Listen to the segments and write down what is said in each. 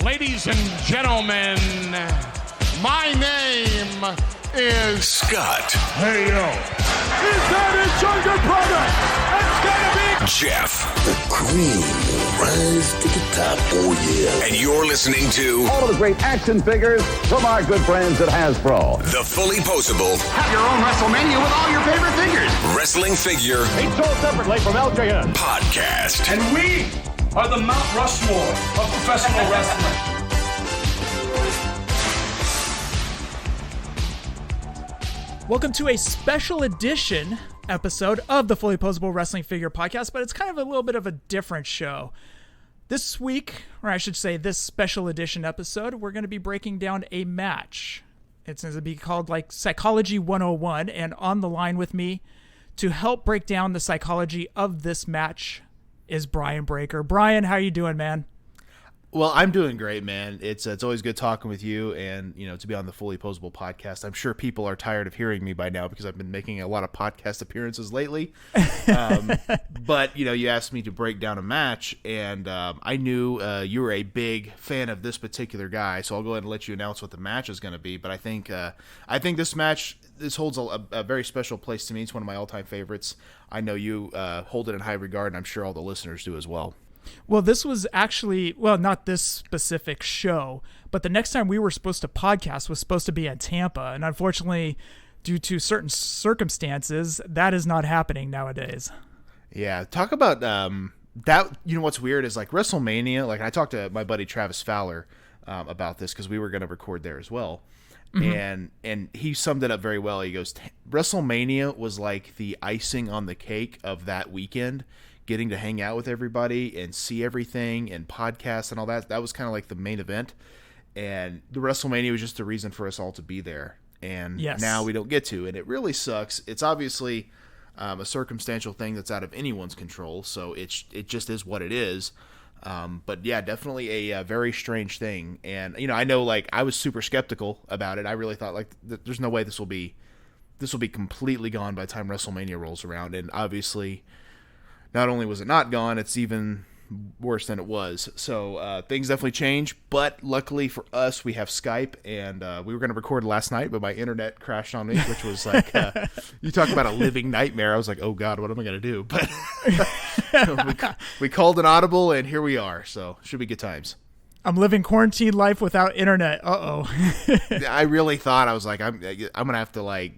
Ladies and gentlemen, my name is Scott. Hey, yo. Is that his younger brother? It's gonna be Jef. The cream will rise to the top. Oh, yeah. And you're listening to all of the great action figures from our good friends at Hasbro. The Fully Poseable. Have your own Wrestlemania with all your favorite figures. Wrestling figure. Each sold separately from LJN. Podcast. And we are the Mount Rushmore of professional wrestling. Welcome to a special edition episode of the Fully Poseable Wrestling Figure Podcast, but it's kind of a little bit of a different show. This week, or I should say this special edition episode, we're going to be breaking down a match. It's going to be called like Psychology 101, and on the line with me to help break down the psychology of this match is Brian Breaker. Brian, how are you doing, man? Well, I'm doing great, man. It's always good talking with you and, to be on the Fully Poseable podcast. I'm sure people are tired of hearing me by now because I've been making a lot of podcast appearances lately. But, you asked me to break down a match, and I knew you were a big fan of this particular guy, so I'll go ahead and let you announce what the match is going to be. But I think this match, this holds a very special place to me. It's one of my all-time favorites. I know you hold it in high regard, and I'm sure all the listeners do as well. Well, this was actually, not this specific show, but the next time we were supposed to podcast was supposed to be in Tampa. And unfortunately, due to certain circumstances, that is not happening nowadays. Yeah. Talk about that. What's weird is like Wrestlemania. Like I talked to my buddy Travis Fowler about this because we were going to record there as well. Mm-hmm. And he summed it up very well. He goes, WrestleMania was like the icing on the cake of that weekend. Getting to hang out with everybody and see everything and podcasts and all that. That was kind of like the main event. And the WrestleMania was just a reason for us all to be there. And Now we don't get to. And it really sucks. It's obviously a circumstantial thing that's out of anyone's control. So it just is what it is. But yeah, definitely a very strange thing. And, I know like I was super skeptical about it. I really thought like there's no way this will be completely gone by the time WrestleMania rolls around. And obviously, not only was it not gone, it's even worse than it was. So things definitely change, but luckily for us, we have Skype, and we were going to record last night, but my internet crashed on me, which was like, you talk about a living nightmare. I was like, oh God, what am I going to do? But we called an audible, and here we are. So should be good times. I'm living quarantine life without internet. Uh-oh. I really thought, I was like, I'm going to have to like,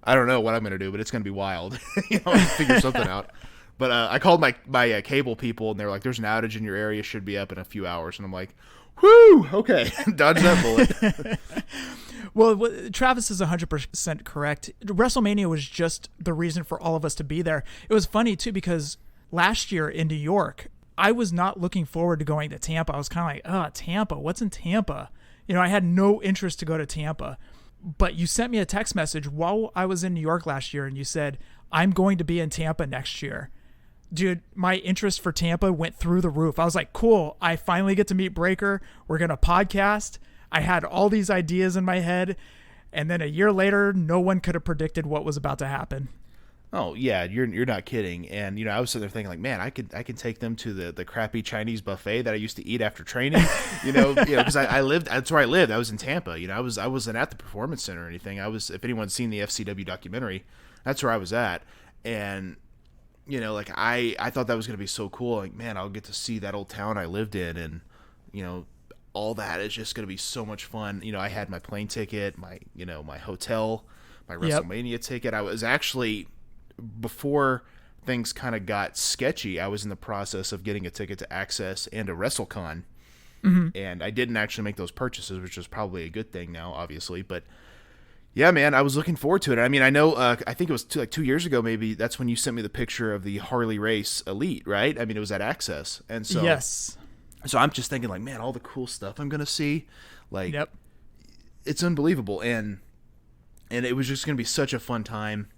I don't know what I'm going to do, but it's going to be wild. Figure something out. But I called my cable people, and they're like, there's an outage in your area, should be up in a few hours. And I'm like, whoo, okay, dodge that bullet. Well, Travis is 100% correct. WrestleMania was just the reason for all of us to be there. It was funny, too, because last year in New York, I was not looking forward to going to Tampa. I was kind of like, Tampa, what's in Tampa? I had no interest to go to Tampa. But you sent me a text message while I was in New York last year, and you said, I'm going to be in Tampa next year. Dude, my interest for Tampa went through the roof. I was like, cool, I finally get to meet Breaker. We're going to podcast. I had all these ideas in my head, and then a year later, no one could have predicted what was about to happen. Oh yeah, you're not kidding. And I was sitting there thinking like, man, I could take them to the crappy Chinese buffet that I used to eat after training. Because I lived, that's where I lived. I was in Tampa. I wasn't at the Performance Center or anything. I was, if anyone's seen the FCW documentary, that's where I was at. And like I thought that was gonna be so cool. Like, man, I'll get to see that old town I lived in, and all that is just gonna be so much fun. I had my plane ticket, my my hotel, my WrestleMania ticket. I was actually, before things kind of got sketchy, I was in the process of getting a ticket to Access and a WrestleCon. Mm-hmm. And I didn't actually make those purchases, which is probably a good thing now, obviously. But yeah, man, I was looking forward to it. I mean, I know, I think it was 2 years ago, maybe, that's when you sent me the picture of the Harley Race Elite, right? I mean, it was at Access. And so, yes. So I'm just thinking like, man, all the cool stuff I'm going to see, like, it's unbelievable. And it was just going to be such a fun time.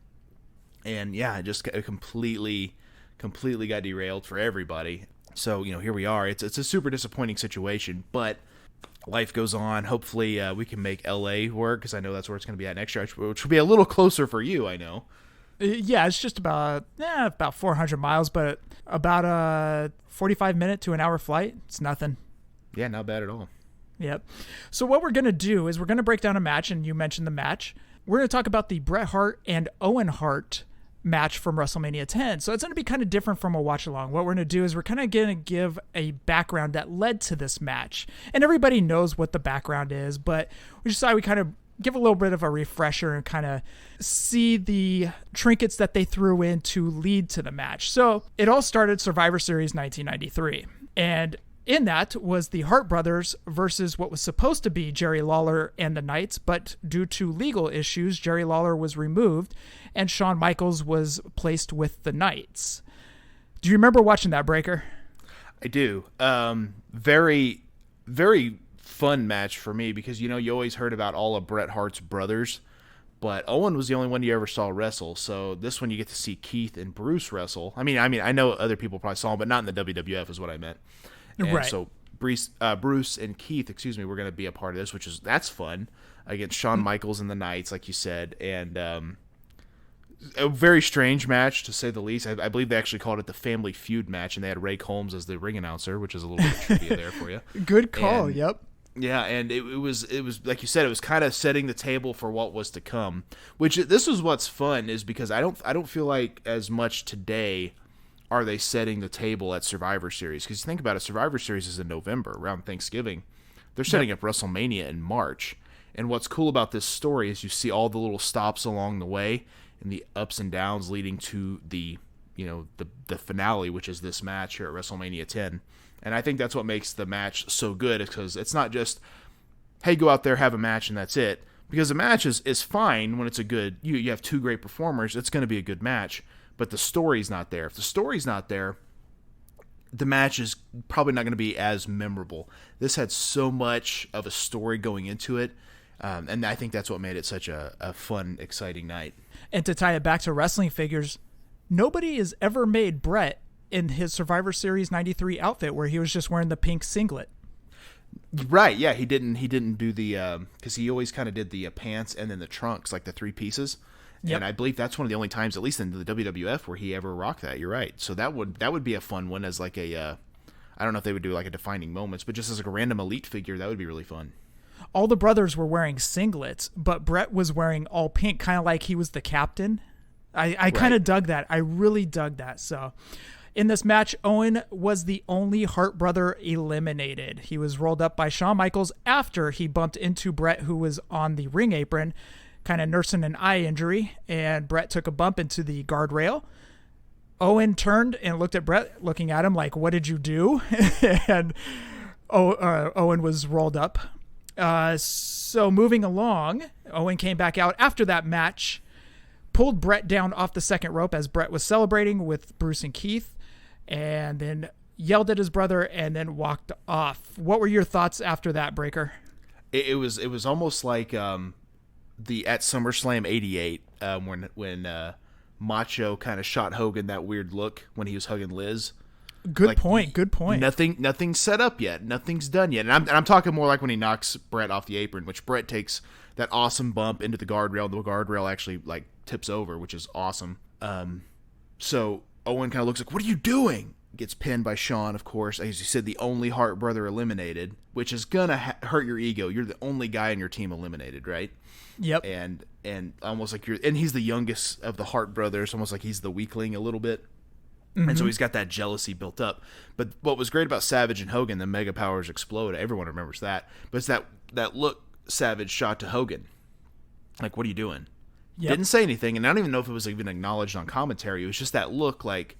And yeah, it just completely got derailed for everybody. So, here we are. It's a super disappointing situation, but life goes on. Hopefully we can make LA work, because I know that's where it's going to be at next year, which will be a little closer for you, I know. Yeah, it's just about 400 miles, but about a 45-minute to an hour flight. It's nothing. Yeah, not bad at all. Yep. So what we're going to do is we're going to break down a match, and you mentioned the match. We're going to talk about the Bret Hart and Owen Hart match from WrestleMania 10. So it's going to be kind of different from a watch along. What we're going to do is we're kind of going to give a background that led to this match. And everybody knows what the background is, but we just thought we kind of give a little bit of a refresher and kind of see the trinkets that they threw in to lead to the match. So it all started Survivor Series 1993. And in that was the Hart brothers versus what was supposed to be Jerry Lawler and the Knights, but due to legal issues, Jerry Lawler was removed and Shawn Michaels was placed with the Knights. Do you remember watching that, Breaker? I do. Very, very fun match for me because, you always heard about all of Bret Hart's brothers, but Owen was the only one you ever saw wrestle. So this one you get to see Keith and Bruce wrestle. I mean, I know other people probably saw him, but not in the WWF is what I meant. And right. So Bruce and Keith, were going to be a part of this, that's fun against Shawn Michaels and the Knights, like you said, and a very strange match to say the least. I believe they actually called it the Family Feud match, and they had Ray Combs as the ring announcer, which is a little bit of trivia there for you. Good call. And, yep. Yeah, and it was like you said, it was kind of setting the table for what was to come. Which this was what's fun is because I don't feel like as much today are they setting the table at Survivor Series? Because you think about it, Survivor Series is in November, around Thanksgiving. They're setting up WrestleMania in March. And what's cool about this story is you see all the little stops along the way and the ups and downs leading to the finale, which is this match here at WrestleMania 10. And I think that's what makes the match so good, because it's not just, hey, go out there, have a match, and that's it. Because a match is fine when it's a good, you have two great performers, it's going to be a good match. But the story's not there. If the story's not there, the match is probably not going to be as memorable. This had so much of a story going into it, and I think that's what made it such a fun, exciting night. And to tie it back to wrestling figures, nobody has ever made Bret in his Survivor Series 93 outfit where he was just wearing the pink singlet. Right, yeah, he didn't do the, because he always kind of did the pants and then the trunks, like the three pieces. Yep. And I believe that's one of the only times, at least in the WWF, where he ever rocked that. You're right. So that would be a fun one as like a, I don't know if they would do like a defining moments, but just as like a random elite figure, that would be really fun. All the brothers were wearing singlets, but Bret was wearing all pink, kind of like he was the captain. I kind of dug that. I really dug that. So in this match, Owen was the only Hart brother eliminated. He was rolled up by Shawn Michaels after he bumped into Bret, who was on the ring apron, kind of nursing an eye injury, and Bret took a bump into the guardrail. Owen turned and looked at Bret, looking at him like, what did you do? And Owen was rolled up. So moving along, Owen came back out after that match, pulled Bret down off the second rope as Bret was celebrating with Bruce and Keith, and then yelled at his brother and then walked off. What were your thoughts after that, Breaker? It was almost like at SummerSlam '88 when Macho kind of shot Hogan that weird look when he was hugging Liz. Good point. Nothing's set up yet. Nothing's done yet. And I'm talking more like when he knocks Bret off the apron, which Bret takes that awesome bump into the guardrail. The guardrail actually like tips over, which is awesome. So Owen kind of looks like, what are you doing? Gets pinned by Shawn, of course. As you said, the only Hart brother eliminated, which is going to hurt your ego. You're the only guy in your team eliminated, right? Yep. And almost like and he's the youngest of the Hart brothers, almost like he's the weakling a little bit. Mm-hmm. And so he's got that jealousy built up. But what was great about Savage and Hogan, the Mega Powers explode. Everyone remembers that. But it's that look Savage shot to Hogan. Like, what are you doing? Yep. Didn't say anything, and I don't even know if it was even acknowledged on commentary. It was just that look like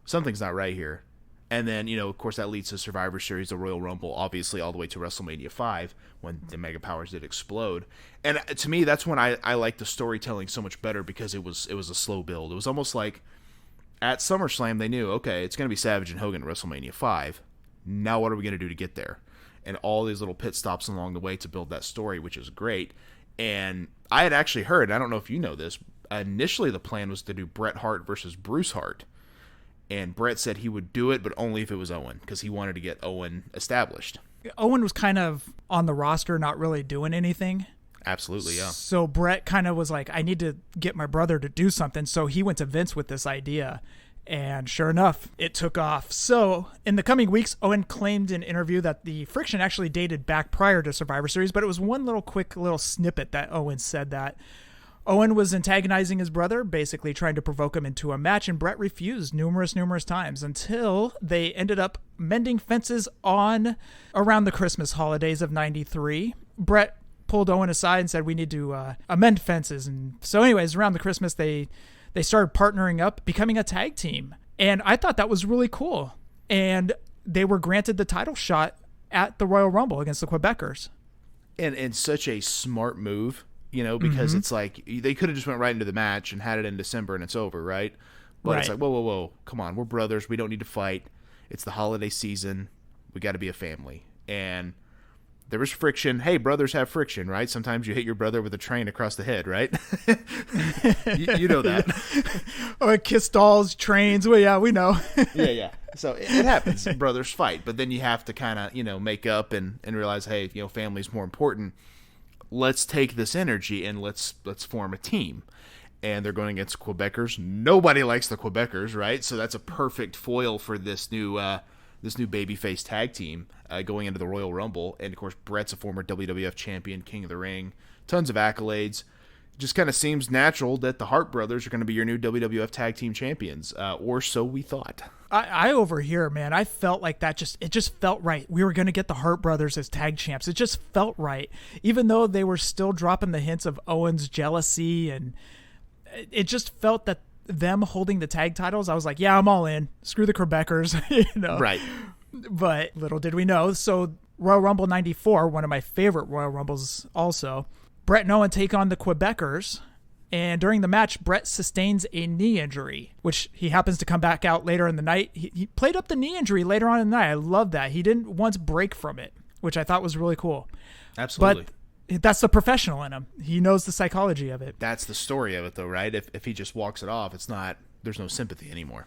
something's not right here. And then, of course, that leads to Survivor Series, the Royal Rumble, obviously all the way to WrestleMania 5 when the Mega Powers did explode. And to me, that's when I like the storytelling so much better, because it was a slow build. It was almost like at SummerSlam, they knew, okay, it's going to be Savage and Hogan at WrestleMania 5. Now what are we going to do to get there? And all these little pit stops along the way to build that story, which is great. And I had actually heard, I don't know if you know this, initially the plan was to do Bret Hart versus Bruce Hart. And Bret said he would do it, but only if it was Owen, because he wanted to get Owen established. Owen was kind of on the roster, not really doing anything. Absolutely, yeah. So Bret kind of was like, I need to get my brother to do something. So he went to Vince with this idea. And sure enough, it took off. So in the coming weeks, Owen claimed in an interview that the friction actually dated back prior to Survivor Series, but it was one quick little snippet that Owen said that Owen was antagonizing his brother, basically trying to provoke him into a match, and Bret refused numerous times until they ended up mending fences on around the Christmas holidays of 93. Bret pulled Owen aside and said, we need to amend fences. And so anyways, around the Christmas, they started partnering up, becoming a tag team. And I thought that was really cool. And they were granted the title shot at the Royal Rumble against the Quebecers. And such a smart move, because it's like they could have just went right into the match and had it in December and it's over, right? But It's like, whoa, come on. We're brothers. We don't need to fight. It's the holiday season. We got to be a family. And there was friction. Hey, brothers have friction, right? Sometimes you hit your brother with a train across the head, right? you know that. Or kiss dolls, trains. Well, yeah, we know. Yeah. So it happens. Brothers fight. But then you have to kind of, make up and realize, hey, family's more important. Let's take this energy and let's form a team. And they're going against Quebecers. Nobody likes the Quebecers, right? So that's a perfect foil for this new babyface tag team going into the Royal Rumble. And, of course, Bret's a former WWF champion, King of the Ring, tons of accolades. Just kind of seems natural that the Hart brothers are going to be your new WWF tag team champions, or so we thought. I over here, man, I felt like it just felt right. We were going to get the Hart brothers as tag champs. It just felt right, even though they were still dropping the hints of Owen's jealousy, and it just felt that them holding the tag titles, I was like, yeah, I'm all in. Screw the Quebecers, Right. But little did we know. So Royal Rumble 94, one of my favorite Royal Rumbles also, Bret and Owen take on the Quebecers. And during the match, Bret sustains a knee injury, which he happens to come back out later in the night. He played up the knee injury later on in the night. I love that. He didn't once break from it, which I thought was really cool. Absolutely. But that's the professional in him. He knows the psychology of it. That's the story of it, though, right? If he just walks it off, there's no sympathy anymore.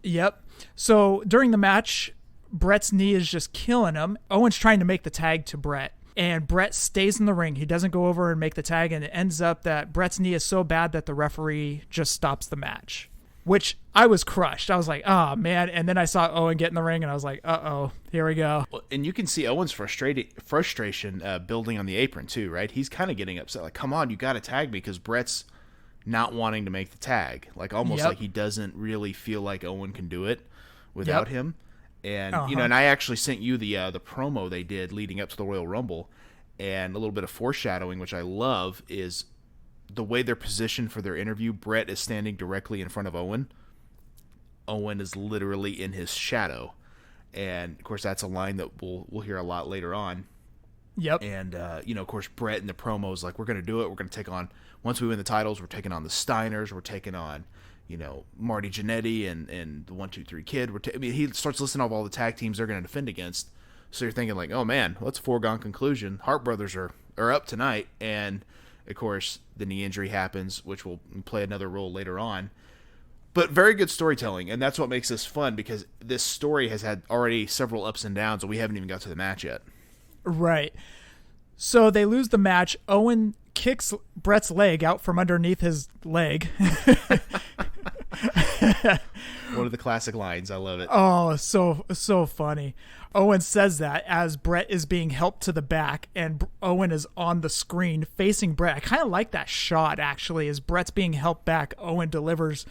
Yep. So during the match, Bret's knee is just killing him. Owen's trying to make the tag to Bret, and Bret stays in the ring. He doesn't go over and make the tag, and it ends up that Bret's knee is so bad that the referee just stops the match, which I was crushed. I was like, oh, man. And then I saw Owen get in the ring, and I was like, uh-oh, here we go. Well, and you can see Owen's frustration building on the apron, too, right? He's kind of getting upset. Like, come on, you got to tag me, because Bret's not wanting to make the tag. Like, almost like he doesn't really feel like Owen can do it without him. And, and I actually sent you the promo they did leading up to the Royal Rumble, and a little bit of foreshadowing, which I love, is the way they're positioned for their interview. Bret is standing directly in front of Owen. Owen is literally in his shadow. And, of course, that's a line that we'll hear a lot later on. Yep. And, of course, Bret in the promo is like, we're going to do it. We're going to take on, once we win the titles, we're taking on the Steiners. We're taking on, Marty Jannetty and the 1, 2, 3 Kid. He starts listing off all the tag teams they're going to defend against. So you're thinking like, oh man, well, that's a foregone conclusion. Hart brothers are up tonight. And of course the knee injury happens, which will play another role later on. But very good storytelling. And that's what makes this fun, because this story has had already several ups and downs, and we haven't even got to the match yet. Right. So they lose the match. Owen kicks Bret's leg out from underneath his leg. One of the classic lines. I love it. Oh, so funny. Owen says that as Bret is being helped to the back, and Owen is on the screen facing Bret. I kind of like that shot, actually. As Bret's being helped back, Owen delivers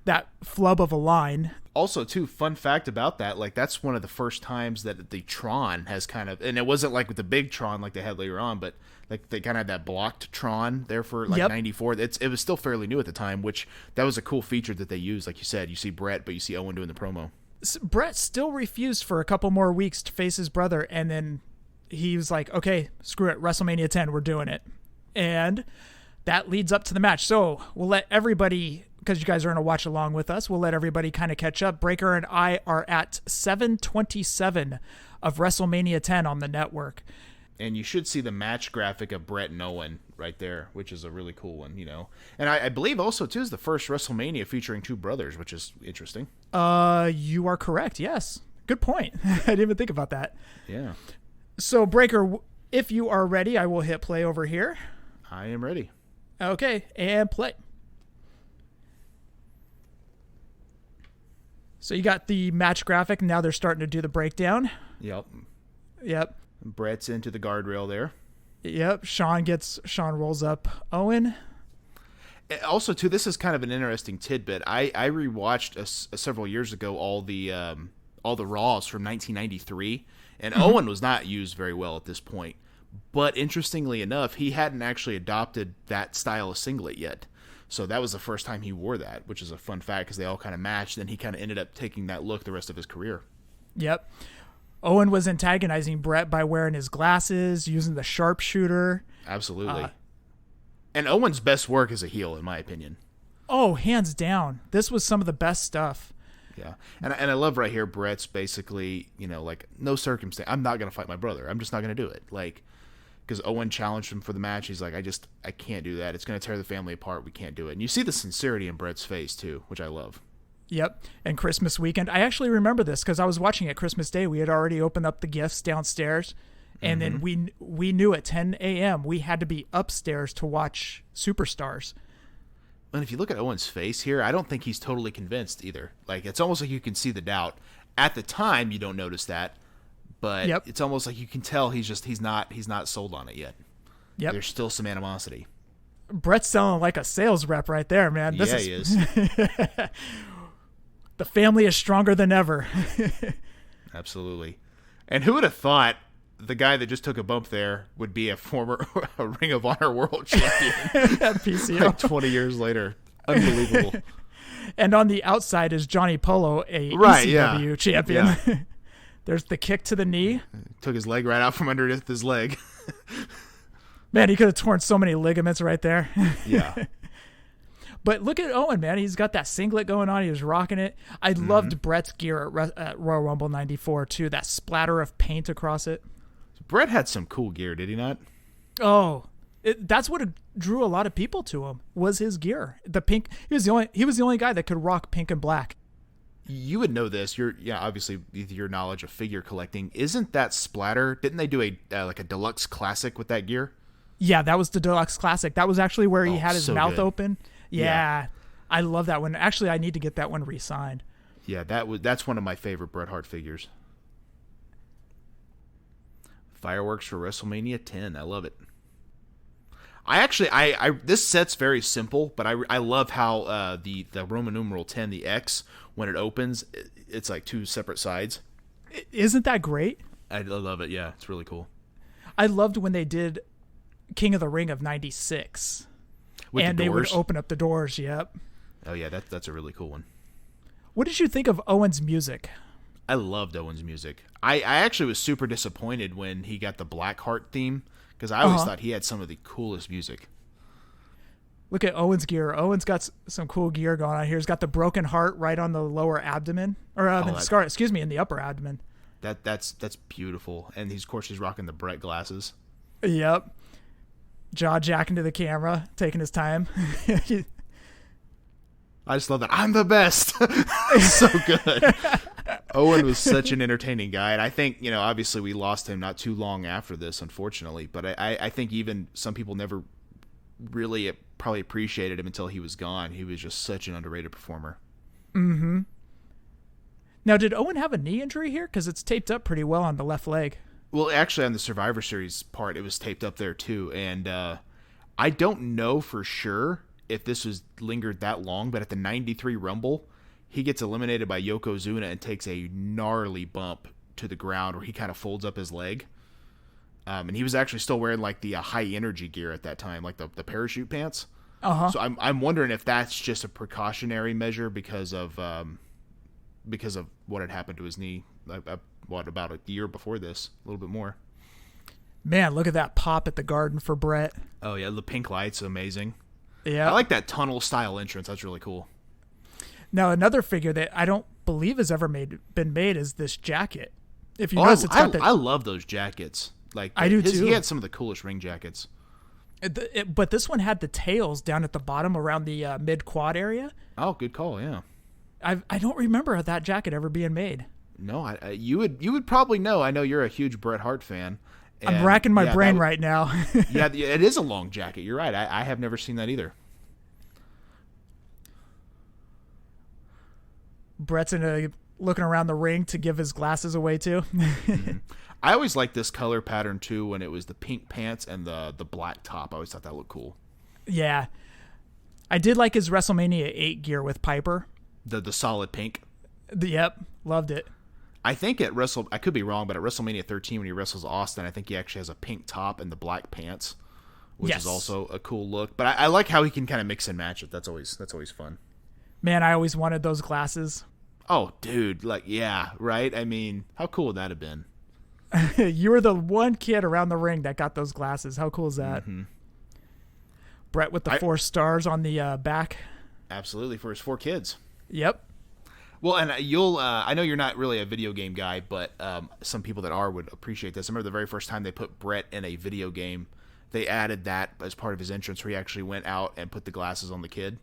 that flub of a line. Also, too, fun fact about that, like, that's one of the first times that the Tron has kind of, and it wasn't like with the big Tron like they had later on, but like they kind of had that blocked Tron there for like 94. It was still fairly new at the time, which that was a cool feature that they used. Like you said, you see Bret, but you see Owen doing the promo. Bret still refused for a couple more weeks to face his brother, and then he was like, okay, screw it, WrestleMania 10, we're doing it. And that leads up to the match. So we'll let everybody, because you guys are going to watch along with us, we'll let everybody kind of catch up. Breaker and I are at 7:27 of WrestleMania 10 on the network. And you should see the match graphic of Bret and Owen right there, which is a really cool one, And I believe also, too, is the first WrestleMania featuring two brothers, which is interesting. You are correct, yes. Good point. I didn't even think about that. Yeah. So, Breaker, if you are ready, I will hit play over here. I am ready. Okay, and play. So you got the match graphic. Now they're starting to do the breakdown. Yep. Bret's into the guardrail there. Yep. Sean rolls up Owen. Also, too, this is kind of an interesting tidbit. I rewatched several years ago all the Raws from 1993, and Owen was not used very well at this point. But interestingly enough, he hadn't actually adopted that style of singlet yet. So that was the first time he wore that, which is a fun fact because they all kind of matched. And he kind of ended up taking that look the rest of his career. Yep. Owen was antagonizing Bret by wearing his glasses, using the sharpshooter. Absolutely. And Owen's best work is a heel, in my opinion. Oh, hands down. This was some of the best stuff. Yeah. And I love right here, Bret's basically, like, no circumstance. I'm not going to fight my brother. I'm just not going to do it. Like, because Owen challenged him for the match. He's like, I can't do that. It's going to tear the family apart. We can't do it. And you see the sincerity in Bret's face, too, which I love. Yep. And Christmas weekend. I actually remember this because I was watching it Christmas Day. We had already opened up the gifts downstairs. And then we knew at 10 a.m. we had to be upstairs to watch Superstars. And if you look at Owen's face here, I don't think he's totally convinced either. Like, it's almost like you can see the doubt. At the time, you don't notice that. But It's almost like you can tell he's not sold on it yet. Yep. There's still some animosity. Brett's selling like a sales rep right there, man. He is. The family is stronger than ever. Absolutely. And who would have thought the guy that just took a bump there would be a former Ring of Honor world champion at PCO. Like 20 years later. Unbelievable. And on the outside is Johnny Polo, a ECW champion. Yeah. There's the kick to the knee. Took his leg right out from underneath his leg. Man, he could have torn so many ligaments right there. Yeah. But look at Owen, man. He's got that singlet going on. He was rocking it. I loved Bret's gear at Royal Rumble 94, too. That splatter of paint across it. Bret had some cool gear, did he not? Oh, that's what drew a lot of people to him, was his gear. The pink. He was the only guy that could rock pink and black. You would know this. Obviously with your knowledge of figure collecting. Isn't that splatter? Didn't they do a deluxe classic with that gear? Yeah, that was the deluxe classic. That was actually where he had his mouth open. Yeah, I love that one. Actually, I need to get that one re-signed. Yeah, that's one of my favorite Bret Hart figures. Fireworks for WrestleMania 10. I love it. This set's very simple, but I love how the Roman numeral 10, the X, when it opens, it's like two separate sides. Isn't that great? I love it. Yeah, it's really cool. I loved when they did King of the Ring of 96. And they would open up the doors, yep. Oh, yeah, that's a really cool one. What did you think of Owen's music? I loved Owen's music. I actually was super disappointed when he got the Blackheart theme, because I always thought he had some of the coolest music. Look at Owen's gear. Owen's got some cool gear going on here. He's got the broken heart right on the lower abdomen, or in the upper abdomen. That's beautiful. And of course he's rocking the Bret glasses. Yep. Jaw jacking to the camera, taking his time. I just love that. I'm the best. So good. Owen was such an entertaining guy. And I think, obviously we lost him not too long after this, unfortunately. But I think even some people never really probably appreciated him until he was gone. He was just such an underrated performer. Mm-hmm. Now, did Owen have a knee injury here? Because it's taped up pretty well on the left leg. Well, actually, on the Survivor Series part, it was taped up there, too. And I don't know for sure if this was lingered that long, but at the 93 Rumble, he gets eliminated by Yokozuna and takes a gnarly bump to the ground where he kind of folds up his leg. And he was actually still wearing, like, the high-energy gear at that time, like the parachute pants. Uh-huh. So I'm wondering if that's just a precautionary measure because of what had happened to his knee. About a year before this, a little bit more. Man, look at that pop at the Garden for Bret. Oh, yeah, the pink lights, amazing. Yeah. I like that tunnel-style entrance. That's really cool. Now, another figure that I don't believe has ever been made is this jacket. If you notice, I love those jackets. Like I do, too. He had some of the coolest ring jackets. But this one had the tails down at the bottom around the mid-quad area. Oh, good call, yeah. I don't remember that jacket ever being made. No, you would probably know. I know you're a huge Bret Hart fan. I'm racking my brain right now. Yeah, it is a long jacket. You're right. I have never seen that either. Bret's looking around the ring to give his glasses away too. I always liked this color pattern too when it was the pink pants and the black top. I always thought that looked cool. Yeah. I did like his WrestleMania 8 gear with Piper. The solid pink. Yep, loved it. I think I could be wrong, but at WrestleMania 13 when he wrestles Austin, I think he actually has a pink top and the black pants, which is also a cool look. But I like how he can kind of mix and match it. That's always fun. Man, I always wanted those glasses. Oh, dude, yeah, right? I mean, how cool would that have been? You were the one kid around the ring that got those glasses. How cool is that? Mm-hmm. Bret with the 4 stars on the back. Absolutely, for his 4 kids. Yep. Well, and I know you're not really a video game guy, but some people that are would appreciate this. I remember the very first time they put Bret in a video game, they added that as part of his entrance where he actually went out and put the glasses on the kid.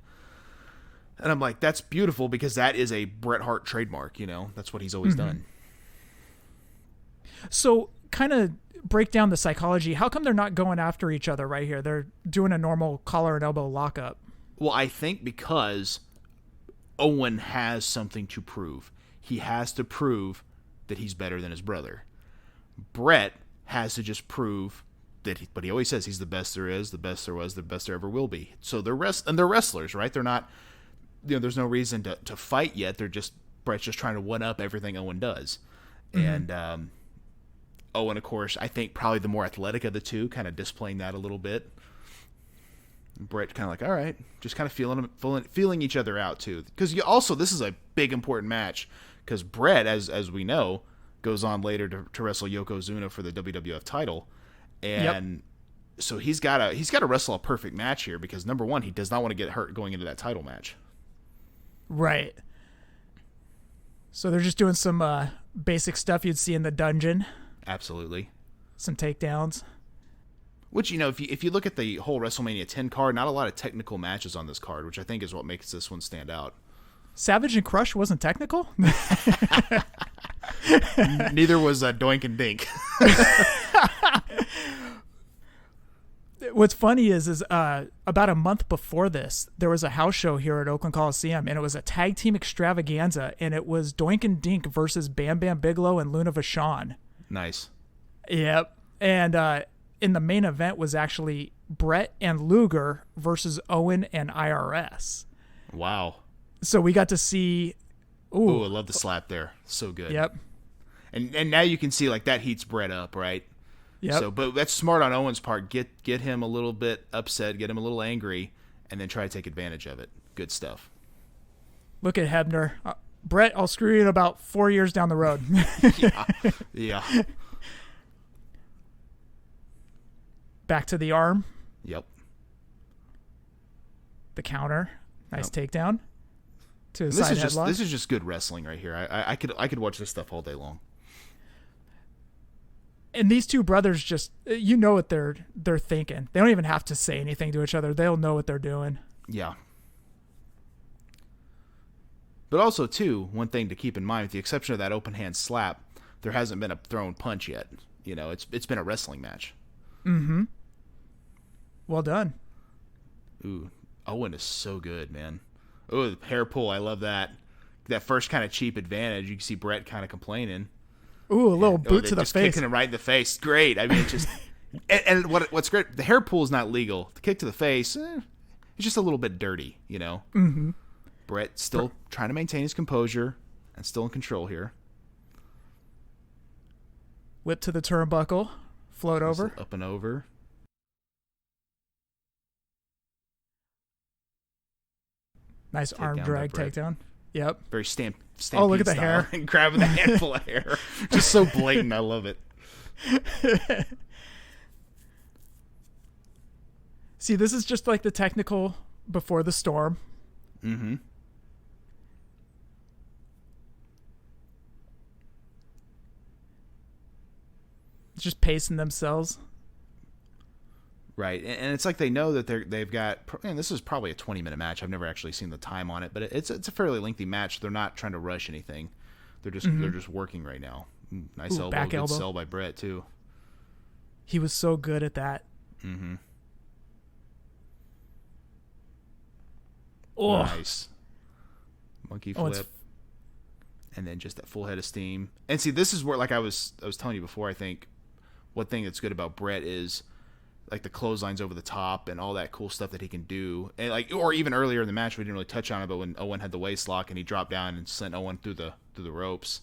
And I'm like, that's beautiful because that is a Bret Hart trademark, That's what he's always done. So, kind of break down the psychology. How come they're not going after each other right here? They're doing a normal collar and elbow lockup. Well, I think because Owen has something to prove. He has to prove that he's better than his brother. Bret has to just prove that, but he always says he's the best there is, the best there was, the best there ever will be. So they're wrestlers, right? They're not, there's no reason to fight yet. Bret's just trying to one up everything Owen does. Mm-hmm. And Owen, of course, I think probably the more athletic of the two, kind of displaying that a little bit. Bret kind of like, all right, just kind of feeling each other out too. Because this is a big important match because Bret, as we know, goes on later to wrestle Yokozuna for the WWF title, and so he's got to wrestle a perfect match here because number one, he does not want to get hurt going into that title match. Right. So they're just doing some basic stuff you'd see in the dungeon. Absolutely. Some takedowns. Which, if you look at the whole WrestleMania 10 card, not a lot of technical matches on this card, which I think is what makes this one stand out. Savage and Crush wasn't technical? Neither was Doink and Dink. What's funny is about a month before this, there was a house show here at Oakland Coliseum, and it was a tag team extravaganza, and it was Doink and Dink versus Bam Bam Bigelow and Luna Vachon. Nice. Yep. And in the main event was actually Bret and Luger versus Owen and IRS. Wow. So we got to see... Ooh, I love the slap there. So good. Yep. And now you can see that heats Bret up, right? Yep. So, but that's smart on Owen's part. Get him a little bit upset, get him a little angry, and then try to take advantage of it. Good stuff. Look at Hebner. Bret, I'll screw you in about 4 years down the road. Yeah. Back to the arm. Yep. The counter. Nice takedown. To a this side is just headlock. This is just good wrestling right here. I could watch this stuff all day long. And these two brothers just what they're thinking. They don't even have to say anything to each other. They'll know what they're doing. Yeah. But also too, one thing to keep in mind, with the exception of that open hand slap, there hasn't been a thrown punch yet. It's been a wrestling match. Mm-hmm. Well done. Ooh, Owen is so good, man. Oh, the hair pull, I love that. That first kind of cheap advantage. You can see Bret kind of complaining. Ooh, a little boot to the just face. Kicking him right in the face. Great. I mean, it's just... and what's great, the hair pull is not legal. The kick to the face, it's just a little bit dirty, Mm-hmm. Bret still trying to maintain his composure and still in control here. Whip to the turnbuckle. Float over. Up and over. Nice arm drag takedown. Yep. Very stampede. Oh, look at the hair. And grabbing the handful of hair. Just so blatant. I love it. See, this is just like the technical before the storm. Mm-hmm. Just pacing themselves. Right, and it's like they know that they've got. And this is probably a 20-minute match. I've never actually seen the time on it, but it's a fairly lengthy match. They're not trying to rush anything. They're just working right now. Nice elbow, back good elbow. sell by Bret too. He was so good at that. Mm-hmm. Oh, nice. Monkey flip. and then just that full head of steam. And see, this is where, like I was telling you before, I think one thing that's good about Bret is like the clotheslines over the top and all that cool stuff that he can do. And like, or even earlier in the match, we didn't really touch on it, but when Owen had the waist lock and he dropped down and sent Owen through the ropes,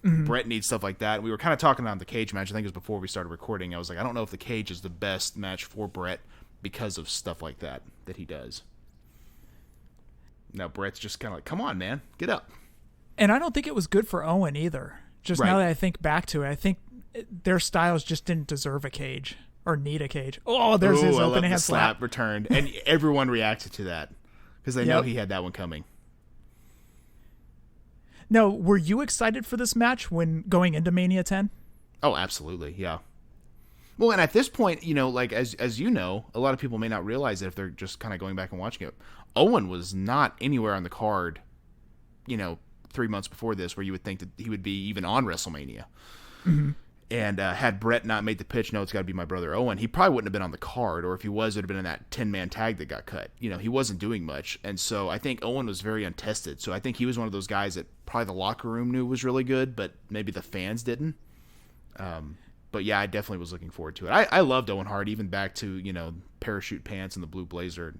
Bret needs stuff like that. We were kind of talking on the cage match. I think it was before we started recording. I was like, I don't know if the cage is the best match for Bret because of stuff like that he does. Now Bret's just kind of like, come on, man, get up. And I don't think it was good for Owen either. Just Right. now that I think back to it, I think their styles just didn't deserve a cage or need a cage. Oh, there's his I open love hand the slap returned, and everyone reacted to that because they know he had that one coming. Now, were you excited for this match when going into Mania 10? Oh, absolutely, yeah. Well, and at this point, you know, like as you know, a lot of people may not realize it if they're just kind of going back and watching it. Owen was not anywhere on the card, you know, 3 months before this, where you would think that he would be even on WrestleMania. Mm-hmm. And had Bret not made the pitch, no, it's got to be my brother Owen, he probably wouldn't have been on the card, or if he was, it would have been in that 10-man tag that got cut. You know, he wasn't doing much, and so I think Owen was very untested. So I think he was one of those guys that probably the locker room knew was really good, but maybe the fans didn't. But yeah, I definitely was looking forward to it. I loved Owen Hart, even back to, you know, parachute pants and the blue blazer,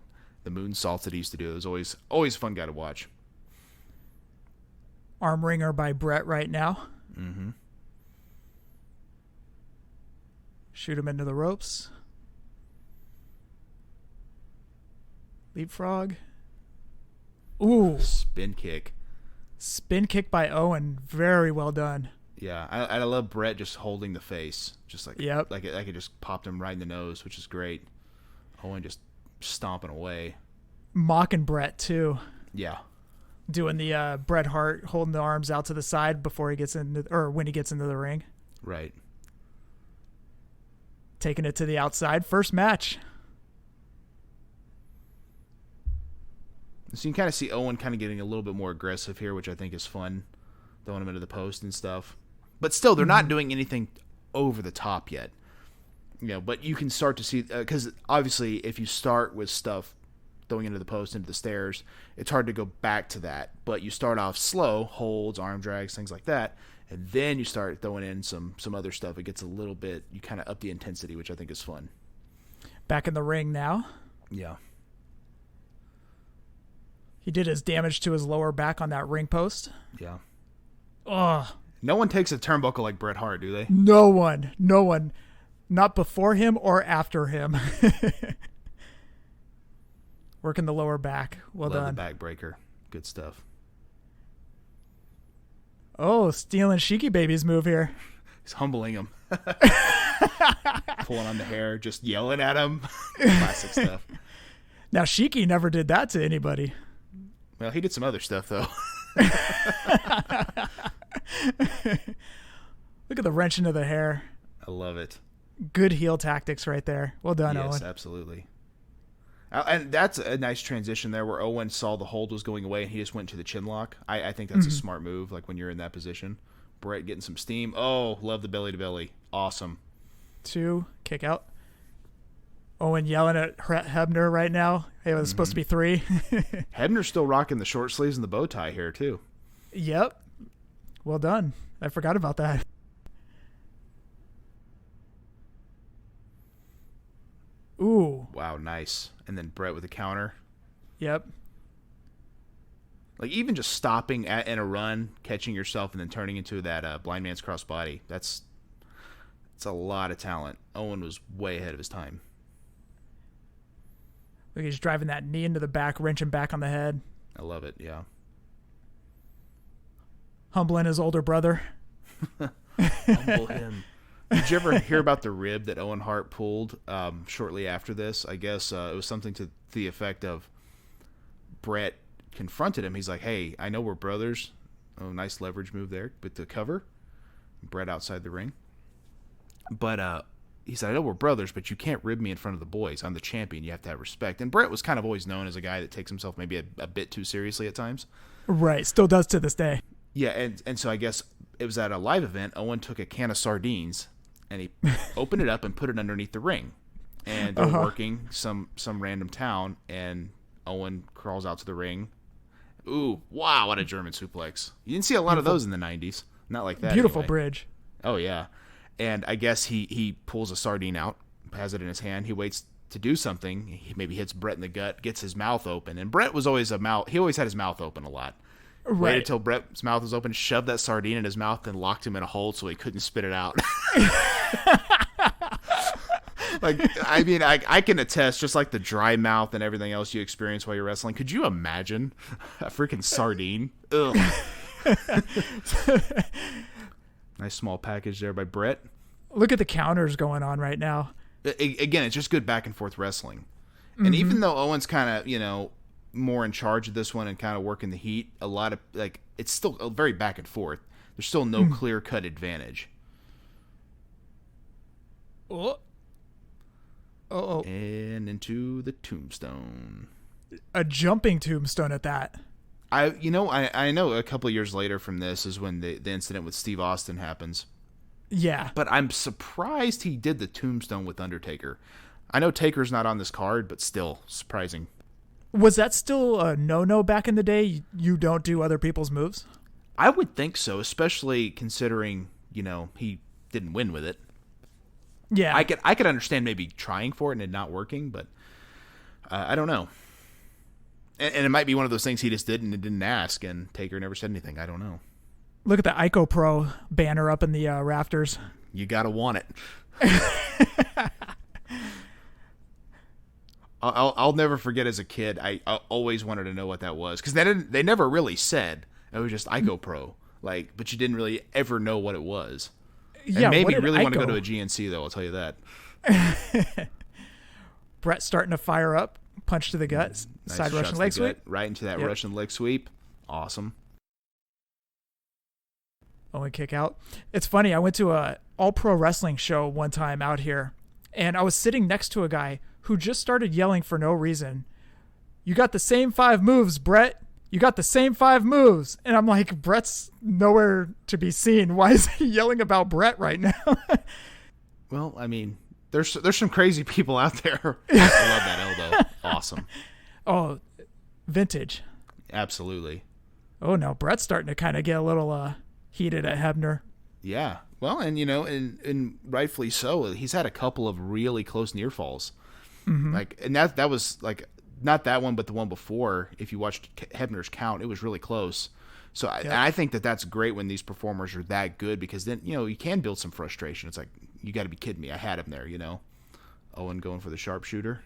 the moonsaults that he used to do. It was always a fun guy to watch. Arm wringer by Bret right now. Mm-hmm. Shoot him into the ropes. Leapfrog. Ooh. Spin kick. Spin kick by Owen. Very well done. Yeah, I love Bret just holding the face. Just like, yep. like it just popped him right in the nose, which is great. Owen just stomping away. Mocking Bret, too. Yeah. Doing the Bret Hart holding the arms out to the side before he gets into, or when he gets into the ring. Right. Taking it to the outside. First match. So you can kind of see Owen kind of getting a little bit more aggressive here, which I think is fun. Throwing him into the post and stuff. But still, they're not doing anything over the top yet. You know, but you can start to see, because obviously if you start with stuff throwing into the post, into the stairs, it's hard to go back to that. But you start off slow, holds, arm drags, things like that, and then you start throwing in some other stuff. It gets a little bit, you kind of up the intensity, which I think is fun. Back in the ring now. Yeah. He did his damage to his lower back on that ring post. Yeah. Ugh. No one takes a turnbuckle like Bret Hart, do they? No one. Not before him or after him. Working the lower back. Well Love done. the backbreaker. Good stuff. Oh, stealing Sheiky Baby's move here. He's humbling him. Pulling on the hair, just yelling at him. Classic stuff. Now, Sheiky never did that to anybody. Well, he did some other stuff, though. Look at the wrench into the hair. I love it. Good heel tactics right there. Well done, Owen. Yes, absolutely. And that's a nice transition there where Owen saw the hold was going away and he just went to the chin lock. I think that's a smart move, like when you're in that position. Bret getting some steam. Oh, love the belly to belly. Awesome. 2, kick out. Owen yelling at Hebner right now. Hey, it was supposed to be 3. Hebner's still rocking the short sleeves and the bow tie here, too. Yep. Well done. I forgot about that. Ooh. Wow, nice. And then Bret with a counter. Yep. Like, even just stopping in a run, catching yourself, and then turning into that blind man's crossbody. That's a lot of talent. Owen was way ahead of his time. Look, he's driving that knee into the back, wrenching back on the head. I love it, yeah. Humbling his older brother. Humble him. Did you ever hear about the rib that Owen Hart pulled shortly after this? I guess it was something to the effect of Bret confronted him. He's like, hey, I know we're brothers. Oh, nice leverage move there with the cover. Bret outside the ring. But he said, I know we're brothers, but you can't rib me in front of the boys. I'm the champion. You have to have respect. And Bret was kind of always known as a guy that takes himself maybe a bit too seriously at times. Right. Still does to this day. Yeah, and so I guess it was at a live event. Owen took a can of sardines and he opened it up and put it underneath the ring. And they're working some random town, and Owen crawls out to the ring Ooh, wow, what a German suplex. You didn't see a lot of those in the 90s. Not like that. Beautiful anyway. bridge. Oh, yeah. And I guess he pulls a sardine out, has it in his hand. He waits to do something. He maybe hits Bret in the gut, gets his mouth open. And Bret was always he always had his mouth open a lot. Right. Waited till Bret's mouth was open, shoved that sardine in his mouth, and locked him in a hold so he couldn't spit it out. I can attest, just like the dry mouth and everything else you experience while you're wrestling. Could you imagine a freaking sardine? Ugh. Nice small package there by Bret. Look at the counters going on right now. Again, it's just good back and forth wrestling. And even though Owen's kind of, more in charge of this one and kind of working the heat, a lot of, it's still very back and forth. There's still no clear-cut advantage. Oh. And into the tombstone. A jumping tombstone at that. I know a couple of years later from this is when the incident with Steve Austin happens. Yeah. But I'm surprised he did the tombstone with Undertaker. I know Taker's not on this card, but still surprising. Was that still a no-no back in the day? You don't do other people's moves? I would think so, especially considering, he didn't win with it. Yeah. I could understand maybe trying for it and it not working, but I don't know. And it might be one of those things he just did and didn't ask, and Taker never said anything. I don't know. Look at the Ico Pro banner up in the rafters. You gotta want it. I'll never forget as a kid. I always wanted to know what that was because they never really said. It was just Ico Pro, but you didn't really ever know what it was. Yeah, and maybe really Ico want to go to a GNC though. I'll tell you that. Brett starting to fire up, punch to the gut, Nice side Russian shots leg to the gut, sweep, right into that Russian leg sweep. Awesome. Owen kick out. It's funny. I went to a all-pro wrestling show one time out here, and I was sitting next to a guy who just started yelling for no reason. "You got the same 5 moves, Brett. You got the same 5 moves." And I'm like, Brett's nowhere to be seen. Why is he yelling about Bret right now? Well, I mean, there's some crazy people out there. I love that elbow. Awesome. Oh, vintage. Absolutely. Oh, no. Brett's starting to kind of get a little heated at Hebner. Yeah. Well, and and rightfully so. He's had a couple of really close near falls. Mm-hmm. And that was not that one, but the one before. If you watched Hebner's count, it was really close. So I think that's great when these performers are that good because then you can build some frustration. It's like, you got to be kidding me! I had him there. Owen going for the sharpshooter.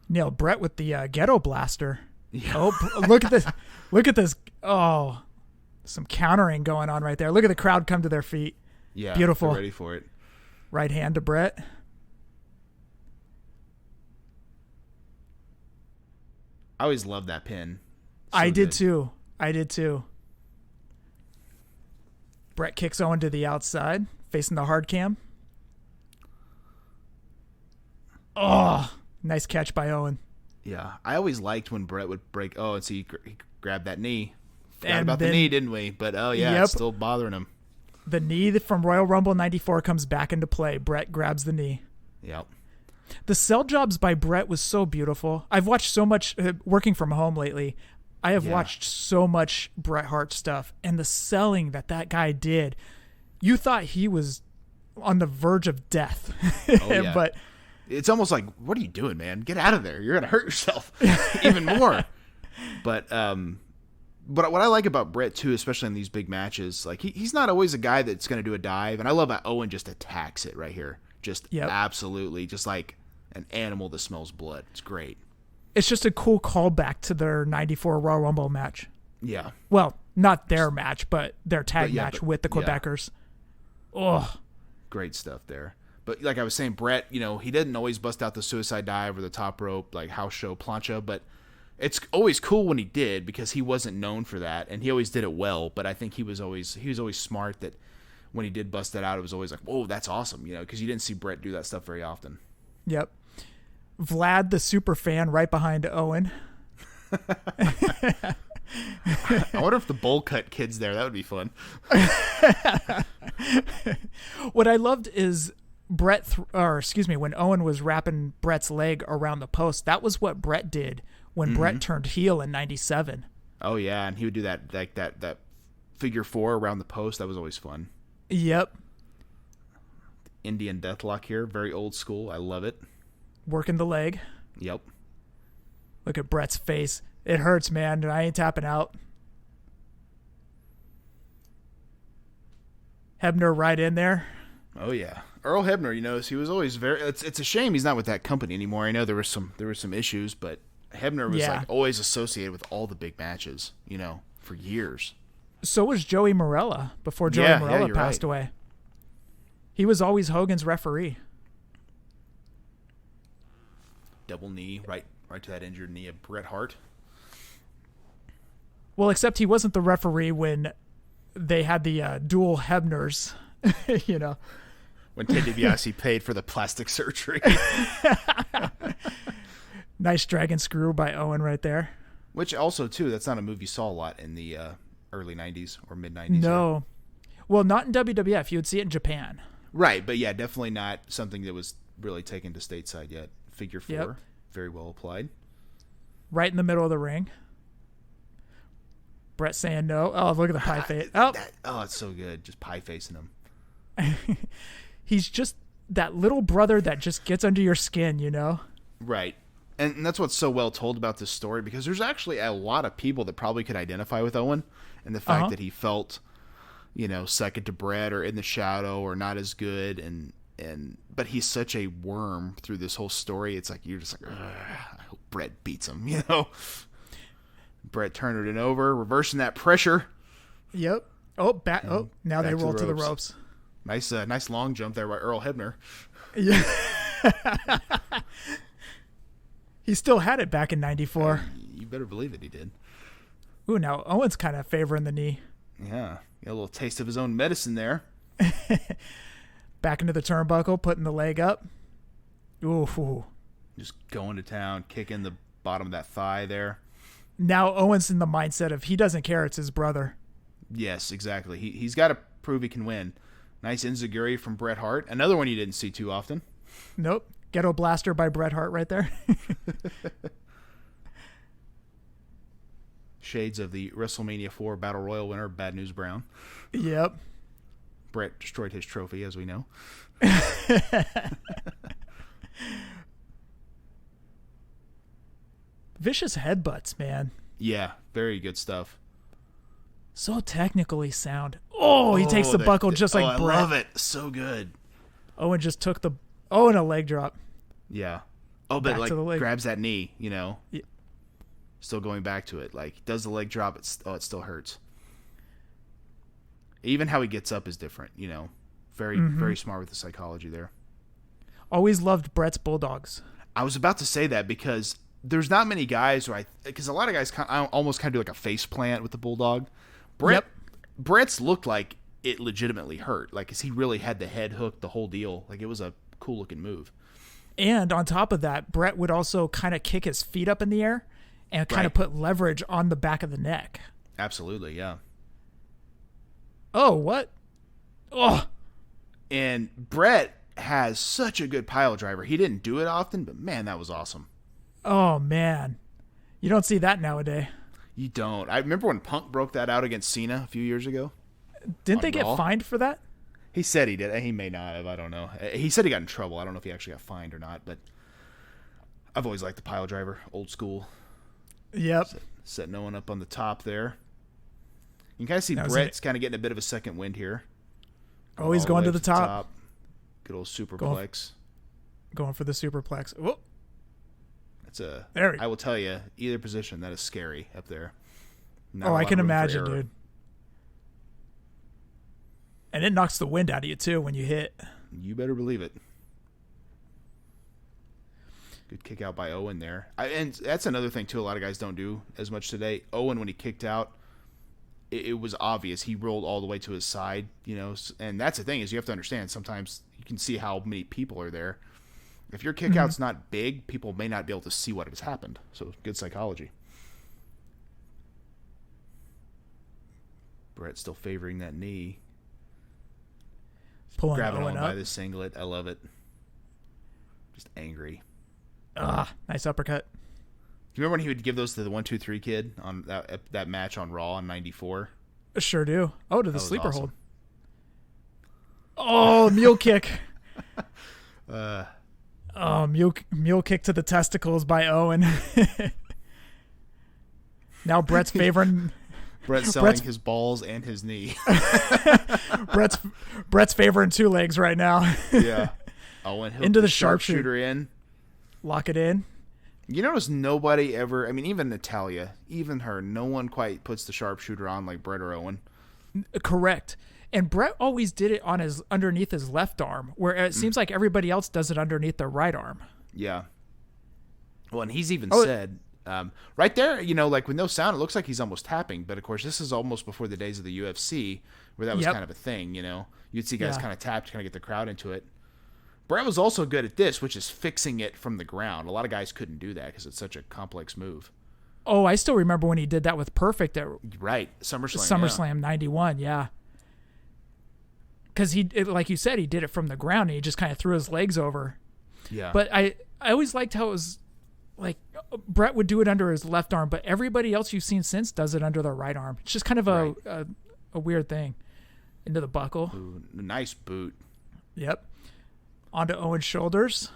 Nailed Bret with the ghetto blaster. Yeah. Oh, look at this! Look at this! Oh, some countering going on right there. Look at the crowd come to their feet. Yeah, beautiful. They're ready for it. Right hand to Bret. I always loved that pin. I did too. Bret kicks Owen to the outside, facing the hard cam. Oh, nice catch by Owen. Yeah, I always liked when Bret would break. Oh, and see, he grabbed that knee. Forgot And about then- the knee, didn't we? But it's still bothering him. The knee from Royal Rumble 94 comes back into play. Bret grabs the knee. Yep. The sell jobs by Bret was so beautiful. I've watched so much working from home lately. I have watched so much Bret Hart stuff, and the selling that guy did. You thought he was on the verge of death. Oh, yeah. But it's almost like, what are you doing, man? Get out of there. You're going to hurt yourself even more. But what I like about Bret, too, especially in these big matches, he's not always a guy that's going to do a dive. And I love how Owen just attacks it right here. Just absolutely, just like an animal that smells blood. It's great. it's just a cool callback to their 94 Royal Rumble match. Yeah. Well, not their match, but their tag match with the Quebecers. Oh, great stuff there. But like I was saying, Bret, he didn't always bust out the suicide dive or the top rope, like house show plancha, but it's always cool when he did because he wasn't known for that, and he always did it well. But I think he was always smart that when he did bust that out, it was always like, whoa, that's awesome, because you didn't see Bret do that stuff very often. Yep. Vlad, the super fan, right behind Owen. I wonder if the bowl cut kid's there. That would be fun. What I loved is when Owen was wrapping Bret's leg around the post, that was what Bret did when Bret turned heel in 97. Oh yeah, and he would do that like that figure 4 around the post. That was always fun. Yep. Indian deathlock here, very old school. I love it. Working the leg. Yep. Look at Bret's face. It hurts, man. I ain't tapping out. Hebner right in there. Oh yeah, Earl Hebner. You know, he was always very. It's a shame he's not with that company anymore. I know there were some issues, but Hebner was like always associated with all the big matches. You know, for years. So was Joey Morella before Joey Morella passed away. He was always Hogan's referee. Double knee, right to that injured knee of Bret Hart. Well, except he wasn't the referee when they had the dual Hebners, you know. When Ted DiBiase paid for the plastic surgery. Nice dragon screw by Owen right there. Which also, too, that's not a move you saw a lot in the early 90s or mid-90s. No. Well, not in WWF. You would see it in Japan. Right, but yeah, definitely not something that was really taken to stateside yet. Figure 4, very well applied. Right in the middle of the ring. Bret saying no. Oh, look at the pie face. Oh, it's so good. Just pie facing him. He's just that little brother that just gets under your skin, you know? Right. And that's what's so well told about this story, because there's actually a lot of people that probably could identify with Owen and the fact that he felt, you know, second to Bret or in the shadow or not as good. But he's such a worm through this whole story. It's like, you're just like, I hope Bret beats him, you know? Bret turned it over, reversing that pressure. Yep. Oh, back. Oh, now they roll to the ropes. Nice long jump there by Earl Hebner. Yeah. He still had it back in '94. You better believe it, he did. Ooh, now Owen's kind of favoring the knee. Yeah. Got a little taste of his own medicine there. Back into the turnbuckle, putting the leg up. Ooh. Just going to town, kicking the bottom of that thigh there. Now Owen's in the mindset of he doesn't care, it's his brother. Yes, exactly. He's got to prove he can win. Nice enziguri from Bret Hart. Another one you didn't see too often. Nope. Ghetto Blaster by Bret Hart right there. Shades of the WrestleMania 4 Battle Royal winner, Bad News Brown. Yep. Bret destroyed his trophy, as we know. Vicious headbutts, man. Yeah, very good stuff. So technically sound. Oh, he takes the buckle just like Bret. I love it. So good. Owen just took the... Oh, and a leg drop. Yeah. Oh, but Back like grabs that knee, you know. Yeah. Still going back to it. Like, does the leg drop, it still hurts. Even how he gets up is different, you know. Very, very smart with the psychology there. Always loved Bret's Bulldogs. I was about to say that because there's not many guys because a lot of guys almost kind of do like a face plant with the Bulldog. Bret's looked like it legitimately hurt. Like, 'cause he really had the head hook, the whole deal. Like, it was a cool looking move. And on top of that, Bret would also kind of kick his feet up in the air and kind of put leverage on the back of the neck. Absolutely, yeah. Oh, what? Oh. And Bret has such a good pile driver. He didn't do it often, but man, that was awesome. Oh, man. You don't see that nowadays. You don't. I remember when Punk broke that out against Cena a few years ago. Didn't they get fined for that? He said he did. He may not have. I don't know. He said he got in trouble. I don't know if he actually got fined or not, but I've always liked the pile driver. Old school. Yep. Setting Owen up on the top there. You can kind of see Bret's kind of getting a bit of a second wind here. Oh, he's going to the top. Good old superplex. Going for the superplex. Whoa. I will tell you, either position, that is scary up there. I can imagine, dude. And it knocks the wind out of you, too, when you hit. You better believe it. Good kick out by Owen there. And that's another thing, too, a lot of guys don't do as much today. Owen, when he kicked out, it was obvious. He rolled all the way to his side, you know. And that's the thing, is you have to understand, sometimes you can see how many people are there. If your kick out's not big, people may not be able to see what has happened. So, good psychology. Bret still favoring that knee. Pulling grabbing Owen on up by the singlet. I love it. Just angry. Nice uppercut. you remember when he would give those to the 1-2-3 kid on that match on Raw in '94? Sure do. Oh, to the sleeper awesome. hold. Oh, mule kick. Mule kick to the testicles by Owen. Now Brett's favoring. Brett's selling his balls and his knee. Brett's favoring 2 legs right now. Yeah. Owen into the sharpshooter in. Lock it in. You notice nobody ever, I mean, even Natalya, even her, no one quite puts the sharpshooter on like Bret or Owen. Correct. And Bret always did it on underneath his left arm, where it seems like everybody else does it underneath their right arm. Yeah. Well, and he's even said, right there, like with no sound, it looks like he's almost tapping. But of course, this is almost before the days of the UFC, where that was kind of a thing. You'd see guys kind of tap to kind of get the crowd into it. Bret was also good at this, which is fixing it from the ground. A lot of guys couldn't do that because it's such a complex move. Oh, I still remember when he did that with Perfect at SummerSlam '91. Yeah. Because like you said, he did it from the ground and he just kind of threw his legs over. Yeah. But I always liked how it was like Bret would do it under his left arm, but everybody else you've seen since does it under their right arm. It's just kind of a weird thing. Into the buckle. Ooh, nice boot. Yep. Onto Owen's shoulders.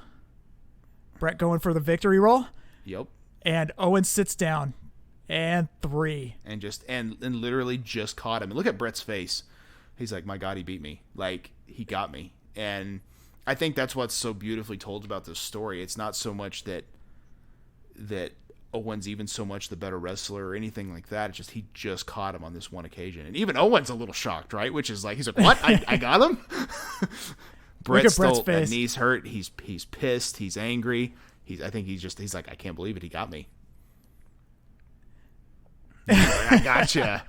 Bret going for the victory roll. Yep. And Owen sits down. And 3. And literally just caught him. And look at Bret's face. He's like, my God, he beat me. Like, he got me. And I think that's what's so beautifully told about this story. It's not so much that Owen's even so much the better wrestler or anything like that. It's just he just caught him on this one occasion. And even Owen's a little shocked, right? Which is like, he's like, what? I got him? Brett's face. Knees hurt. He's pissed. He's angry. I think he's like, I can't believe it. He got me. I gotcha.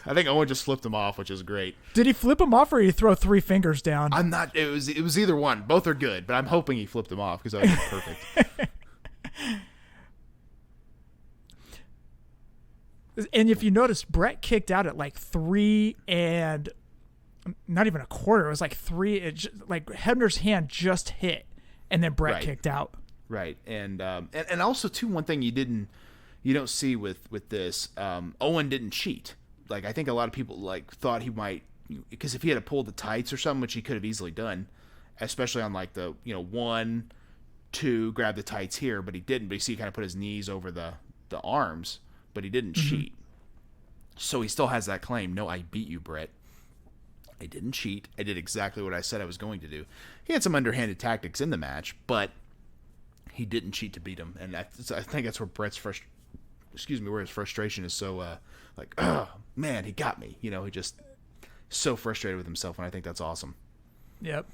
I think Owen just flipped him off, which is great. Did he flip him off or did he throw 3 fingers down? I'm not. It was either one. Both are good, but I'm hoping he flipped him off because that would be perfect. And if you notice, Bret kicked out at like 3 and not even a quarter. It was like 3. Like Hebner's hand just hit, and then Bret kicked out. Right, and also too, one thing you don't see with this, Owen didn't cheat. Like, I think a lot of people like thought he might, because if he had pulled the tights or something, which he could have easily done, especially on like the 1, 2, grab the tights here, but he didn't. But you see, he kind of put his knees over the arms, but he didn't cheat. So he still has that claim. No, I beat you, Bret. I didn't cheat. I did exactly what I said I was going to do. He had some underhanded tactics in the match, but he didn't cheat to beat him. And I think that's where Bret's where his frustration is so like, oh man, he got me. He just so frustrated with himself, and I think that's awesome. Yep.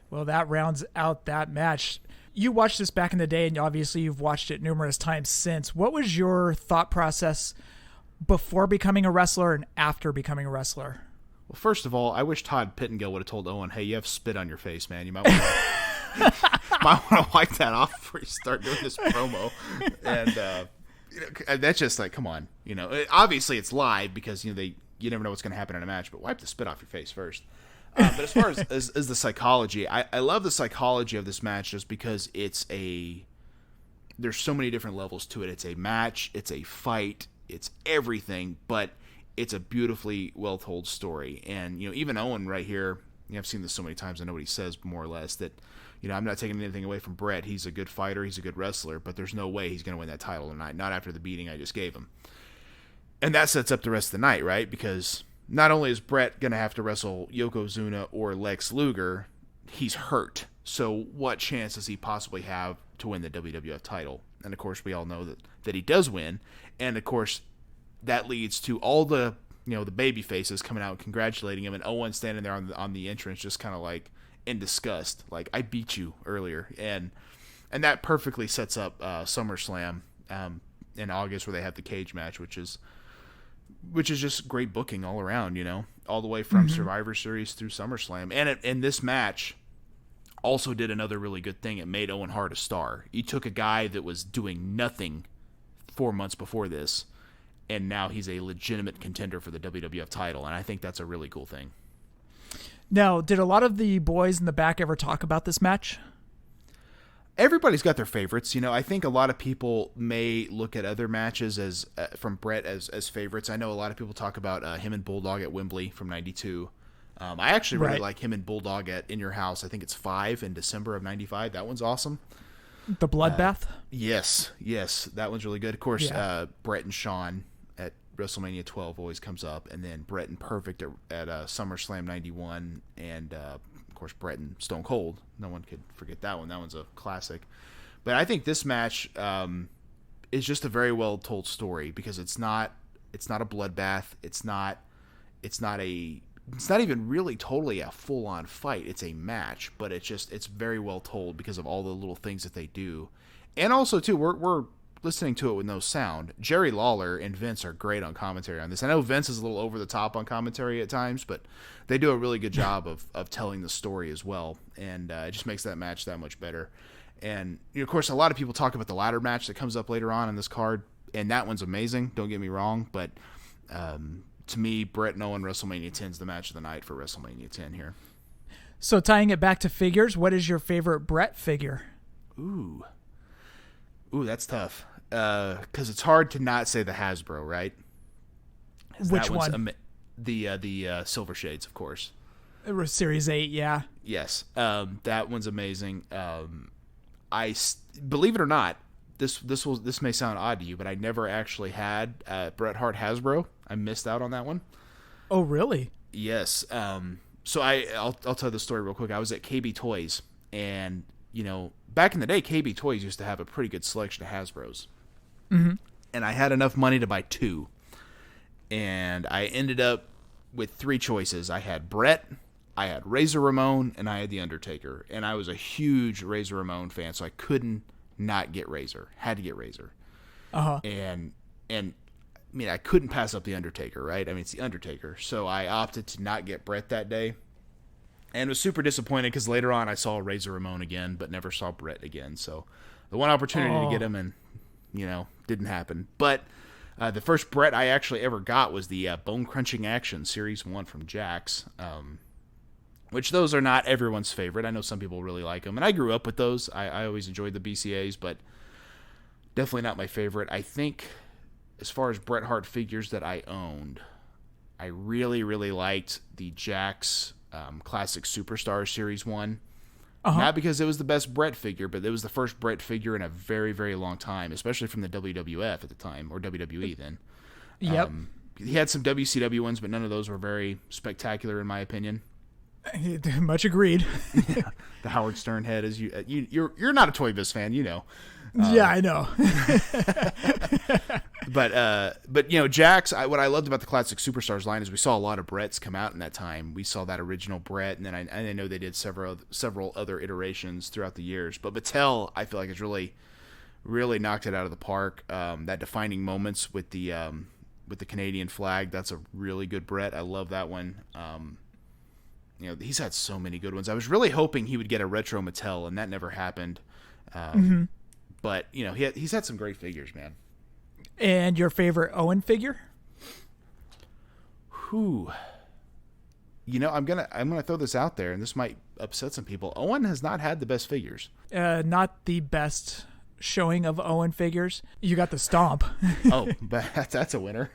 Well, that rounds out that match. You watched this back in the day, and obviously you've watched it numerous times since. What was your thought process before becoming a wrestler and after becoming a wrestler? Well, first of all, I wish Todd Pittengill would have told Owen, hey, you have spit on your face, man. You might want to wipe that off before you start doing this promo. And that's just like, come on. Obviously it's live because you never know what's going to happen in a match, but wipe the spit off your face first. But as far as the psychology, I love the psychology of this match just because there's so many different levels to it. It's a match, it's a fight, it's everything, but it's a beautifully well told story. And even Owen right here, I've seen this so many times, I know what he says more or less, that I'm not taking anything away from Bret. He's a good fighter, he's a good wrestler, but there's no way he's going to win that title tonight, not after the beating I just gave him. And that sets up the rest of the night, right? Because not only is Bret going to have to wrestle Yokozuna or Lex Luger, he's hurt. So what chance does he possibly have to win the WWF title? And of course, we all know that he does win. And of course, that leads to all the the baby faces coming out and congratulating him, and Owen standing there on the entrance, just kind of like in disgust, like, I beat you earlier. And that perfectly sets up SummerSlam in August, where they have the cage match, which is just great booking all around, all the way from Survivor Series through SummerSlam. And this match also did another really good thing. It made Owen Hart a star. He took a guy that was doing nothing 4 months before this, and now he's a legitimate contender for the WWF title, and I think that's a really cool thing. Now, did a lot of the boys in the back ever talk about this match? everybody's got their favorites. I think a lot of people may look at other matches as from Bret as favorites. I know a lot of people talk about him and Bulldog at Wembley from '92. I actually really like him and Bulldog at In Your House. I think it's 5 in December of '95. That one's awesome. The Bloodbath? Yes. That one's really good. Of course, Bret and Shawn at WrestleMania 12 always comes up, and then Bret and Perfect at SummerSlam '91, and of course Bret and Stone Cold. No one could forget that one. That one's a classic. But I think this match is just a very well told story, because it's not a bloodbath. It's not even really totally a full on fight. It's a match, but it's very well told because of all the little things that they do. And also too, we're listening to it with no sound. Jerry Lawler and Vince are great on commentary on this. I know Vince is a little over the top on commentary at times, but they do a really good job of telling the story as well. And it just makes that match that much better. And of course, a lot of people talk about the ladder match that comes up later on in this card, and that one's amazing. Don't get me wrong, but to me, Bret and Owen WrestleMania 10 is the match of the night for WrestleMania 10 here. So tying it back to figures, what is your favorite Bret figure? Ooh, that's tough. Because it's hard to not say the Hasbro, right? Which one? The Silver Shades, of course. Series 8, yeah. Yes, that one's amazing. I believe it or not, this may sound odd to you, but I never actually had Bret Hart Hasbro. I missed out on that one. Oh, really? Yes. So I'll tell the story real quick. I was at KB Toys, and back in the day, KB Toys used to have a pretty good selection of Hasbros. Mm-hmm. And I had enough money to buy 2, and I ended up with 3 choices. I had Bret, I had Razor Ramon, and I had The Undertaker. And I was a huge Razor Ramon fan, so I couldn't not get Razor. Had to get Razor. Uh-huh. And I mean, I couldn't pass up The Undertaker, right? I mean, it's The Undertaker. So I opted to not get Bret that day, and was super disappointed because later on I saw Razor Ramon again, but never saw Bret again. So the one opportunity to get him, and didn't happen. But the first Bret I actually ever got was the Bone Crunching Action Series 1 from Jax, which those are not everyone's favorite. I know some people really like them, and I grew up with those. I always enjoyed the BCAs, but definitely not my favorite. I think as far as Bret Hart figures that I owned, I really, really liked the Jax Classic Superstars Series 1. Uh-huh. Not because it was the best Bret figure, but it was the first Bret figure in a very, very long time, especially from the WWF at the time, or WWE then. Yep. He had some WCW ones, but none of those were very spectacular in my opinion. Much agreed. Yeah. The Howard Stern head is you're not a Toy Biz fan, yeah, I know. But Jax, what I loved about the Classic Superstars line is we saw a lot of Brets come out in that time. We saw that original Bret, and then I know they did several other iterations throughout the years. But Mattel, I feel like, has really, really knocked it out of the park. That defining moments with the Canadian flag, that's a really good Bret. I love that one. He's had so many good ones. I was really hoping he would get a retro Mattel, and that never happened. Mm-hmm. But he's had some great figures, man. And your favorite Owen figure? I'm gonna throw this out there, and this might upset some people. Owen has not had the best figures. Not the best showing of Owen figures. You got the Stomp. Oh, but that's a winner.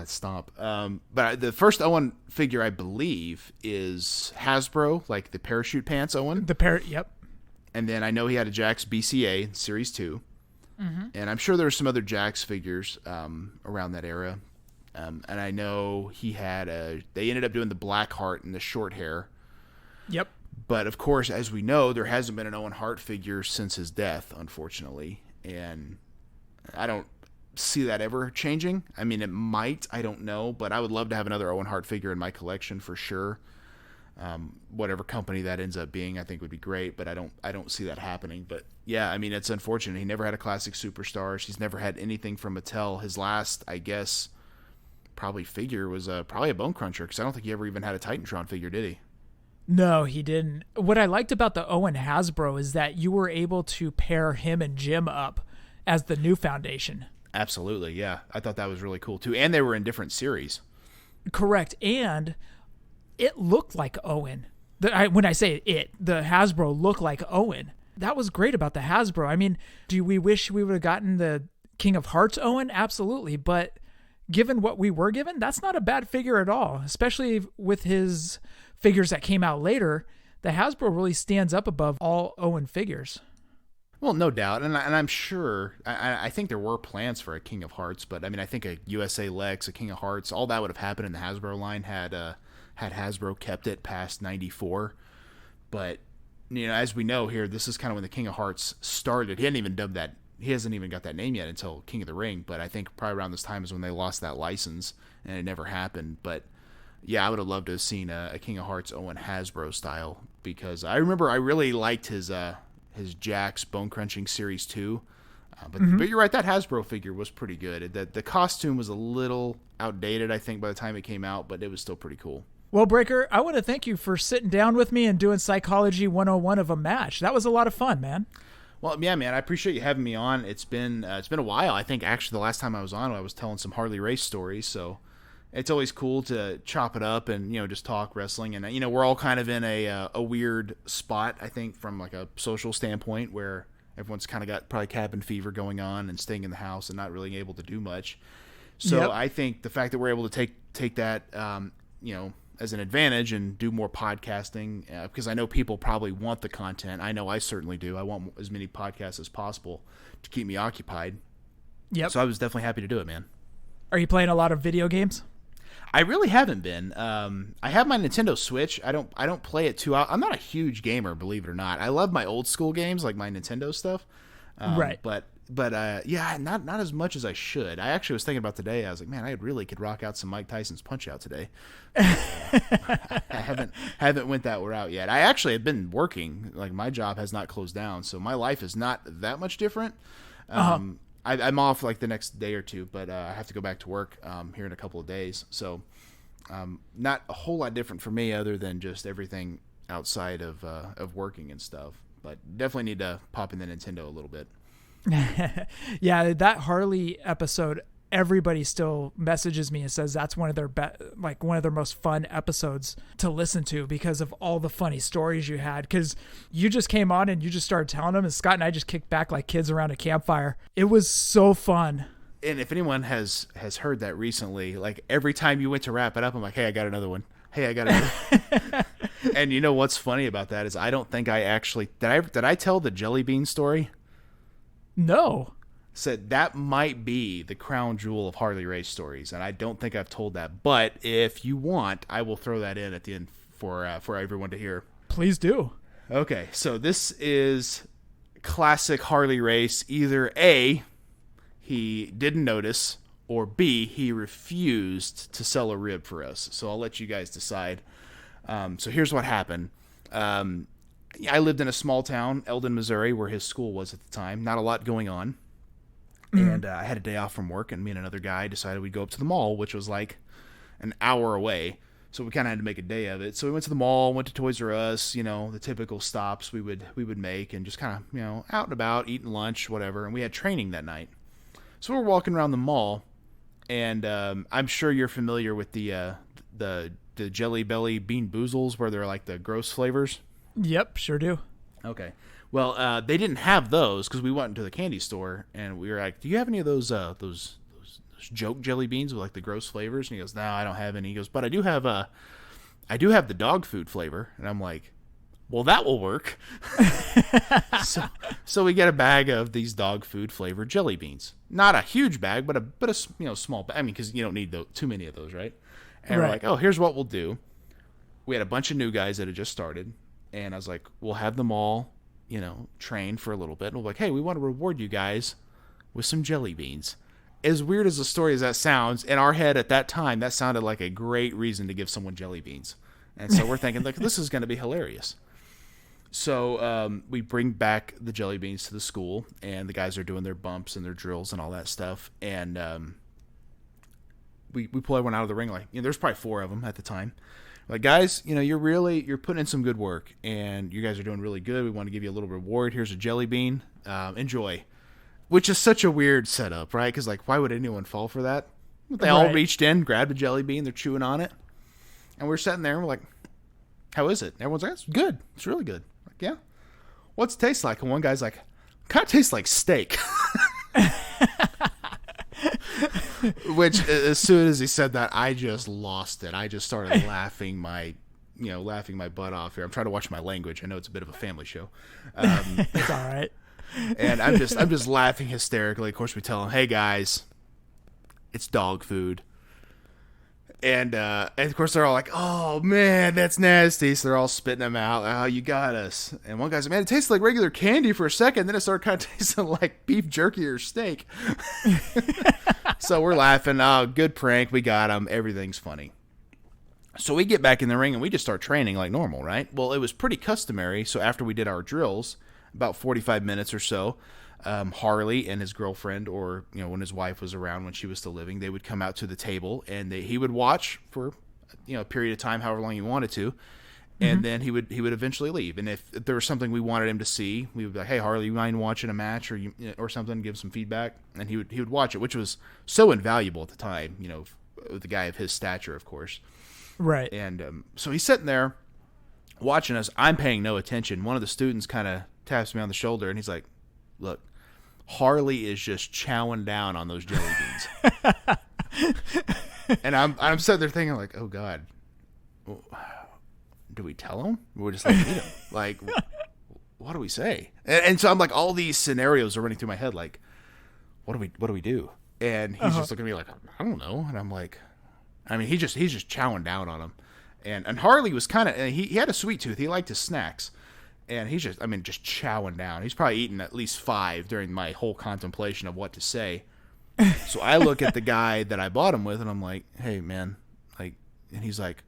Stomp. But the first Owen figure, I believe, is Hasbro, like the parachute pants Owen. Yep. And then I know he had a Jax BCA Series 2. Mm-hmm. And I'm sure there were some other Jax figures around that era. And I know he had they ended up doing the Black Heart and the short hair. Yep. But of course, as we know, there hasn't been an Owen Hart figure since his death, unfortunately. And I don't see that ever changing. I mean, it might, I don't know, but I would love to have another Owen Hart figure in my collection for sure. Whatever company that ends up being, I think would be great, but I don't see that happening. But yeah, I mean, it's unfortunate. He never had a Classic Superstars. He's never had anything from Mattel. His last, I guess, probably figure was probably a Bone Cruncher, because I don't think he ever even had a Titantron figure, did he? No, he didn't. What I liked about the Owen Hasbro is that you were able to pair him and Jim up as the new Foundation. Absolutely, yeah. I thought that was really cool too, and they were in different series. Correct, and it looked like Owen. When I say it, the Hasbro look like Owen. That was great about the Hasbro. I mean, do we wish we would have gotten the King of Hearts Owen? Absolutely. But given what we were given, that's not a bad figure at all, especially with his figures that came out later. The Hasbro really stands up above all Owen figures. Well, no doubt. And I'm sure, I think there were plans for a King of Hearts, but I mean, I think a USA Lex, a King of Hearts, all that would have happened in the Hasbro line had Hasbro kept it past 94. But, as we know here, this is kind of when the King of Hearts started. He hasn't even got that name yet until King of the Ring, but I think probably around this time is when they lost that license, and it never happened. But yeah, I would have loved to have seen a King of Hearts Owen Hasbro style, because I remember I really liked his Jakks Bone Crunching Series 2. But you're right, that Hasbro figure was pretty good. The costume was a little outdated, I think, by the time it came out, but it was still pretty cool. Well, Breaker, I want to thank you for sitting down with me and doing Psychology 101 of a match. That was a lot of fun, man. Well, yeah, man, I appreciate you having me on. It's been a while. I think actually the last time I was on, I was telling some Harley Race stories, so it's always cool to chop it up and just talk wrestling. And we're all kind of in a weird spot, I think, from like a social standpoint, where everyone's kind of got probably cabin fever going on and staying in the house and not really able to do much. So yep. I think the fact that we're able to take that as an advantage and do more podcasting, because I know people probably want the content. I know I certainly do. I want as many podcasts as possible to keep me occupied. Yep. So I was definitely happy to do it, man. Are you playing a lot of video games? I really haven't been. I have my Nintendo Switch. I don't play it too. I'm not a huge gamer, believe it or not. I love my old school games, like my Nintendo stuff. Right. But yeah, not as much as I should. I actually was thinking about today. I was like, man, I really could rock out some Mike Tyson's Punch Out today. I haven't went that route yet. I actually have been working. Like, my job has not closed down, so my life is not that much different. I'm off like the next day or two, but I have to go back to work here in a couple of days. So not a whole lot different for me, other than just everything outside of working and stuff. But definitely need to pop in the Nintendo a little bit. Yeah, that Harley episode, everybody still messages me and says that's one of their one of their most fun episodes to listen to, because of all the funny stories you had. Because you just came on and you just started telling them, and Scott and I just kicked back like kids around a campfire. It was so fun. And if anyone has heard that recently, like every time you went to wrap it up, I'm like, hey, I got another one. Hey, I got another one. And you know what's funny about that is I don't think I actually did I tell the jelly bean story? No. Said that might be the crown jewel of Harley Race stories, and I don't think I've told that. But if you want, I will throw that in at the end for everyone to hear. Please do. Okay, so this is classic Harley Race. Either A, he didn't notice, or B, he refused to sell a rib for us. So I'll let you guys decide. So here's what happened. I lived in a small town, Eldon, Missouri, where his school was at the time. Not a lot going on. And I had a day off from work, and me and another guy decided we'd go up to the mall, which was like an hour away. So we kind of had to make a day of it. So we went to the mall, went to Toys R Us, the typical stops we would make, and just kind of, out and about, eating lunch, whatever. And we had training that night. So we're walking around the mall, and I'm sure you're familiar with the Jelly Belly Bean Boozles, where they're like the gross flavors. Yep, sure do. Okay. Well, they didn't have those, because we went into the candy store and we were like, "Do you have any of those joke jelly beans with like the gross flavors?" And he goes, "No, I don't have any." He goes, "But I do have the dog food flavor." And I'm like, "Well, that will work." so we get a bag of these dog food flavored jelly beans. Not a huge bag, but a small bag. I mean, because you don't need too many of those, right? And we're like, "Oh, here's what we'll do." We had a bunch of new guys that had just started. And I was like, we'll have them all, train for a little bit. And we're like, hey, we want to reward you guys with some jelly beans. As weird as a story as that sounds, in our head at that time, that sounded like a great reason to give someone jelly beans. And so we're thinking, like, this is going to be hilarious. So we bring back the jelly beans to the school, and the guys are doing their bumps and their drills and all that stuff. And we pull everyone out of the ring. Like, there's probably 4 of them at the time. Like, guys, you're putting in some good work, and you guys are doing really good. We want to give you a little reward. Here's a jelly bean. Enjoy. Which is such a weird setup, right? Because, like, why would anyone fall for that? They all reached in, grabbed a jelly bean. They're chewing on it. And we're sitting there, and we're like, how is it? And everyone's like, it's good. It's really good. Like, yeah. What's it taste like? And one guy's like, kind of tastes like steak. Which, as soon as he said that, I just lost it. I just started laughing my butt off here. I'm trying to watch my language. I know it's a bit of a family show. It's all right. And I'm just laughing hysterically. Of course, we tell him, hey guys, it's dog food. And of course they're all like, oh man, that's nasty. So they're all spitting them out. Oh, you got us. And one guy's like, man, it tastes like regular candy for a second. Then it started kind of tasting like beef jerky or steak. So we're laughing. Oh, good prank. We got him. Everything's funny. So we get back in the ring and we just start training like normal, right? Well, it was pretty customary. So after we did our drills, about 45 minutes or so, Harley and his girlfriend, or when his wife was around, when she was still living, they would come out to the table and he would watch for a period of time, however long he wanted to, and then he would eventually leave. And if there was something we wanted him to see, we would be like, hey Harley, you mind watching a match or something, give some feedback, and he would watch it, which was so invaluable at the time, with a guy of his stature, of course. Right. And so he's sitting there watching us. I'm paying no attention. One of the students kind of taps me on the shoulder and he's like, look, Harley is just chowing down on those jelly beans. And I'm sitting there thinking like, oh God, do we tell him? We're just like, eat him. Like, what do we say? And so I'm like, all these scenarios are running through my head. Like, what do we do? And he's just looking at me like, I don't know. And I'm like, I mean, he's just chowing down on him. And Harley was kind of, he had a sweet tooth. He liked his snacks. And he's just chowing down. He's probably eaten at least 5 during my whole contemplation of what to say. So I look at the guy that I bought him with, and I'm like, hey, man. And he's like,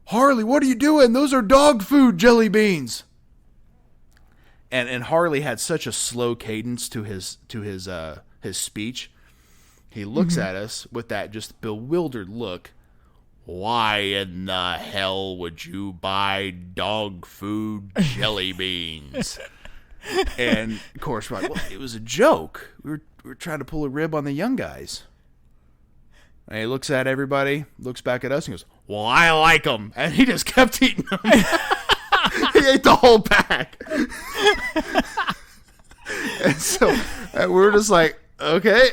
Harley, what are you doing? Those are dog food jelly beans. And Harley had such a slow cadence to his speech. He looks at us with that just bewildered look. Why in the hell would you buy dog food jelly beans? And of course, we're like, well, it was a joke. We were trying to pull a rib on the young guys. And he looks at everybody, looks back at us, and goes, well, I like them. And he just kept eating them. He ate the whole pack. And so we were just like, okay.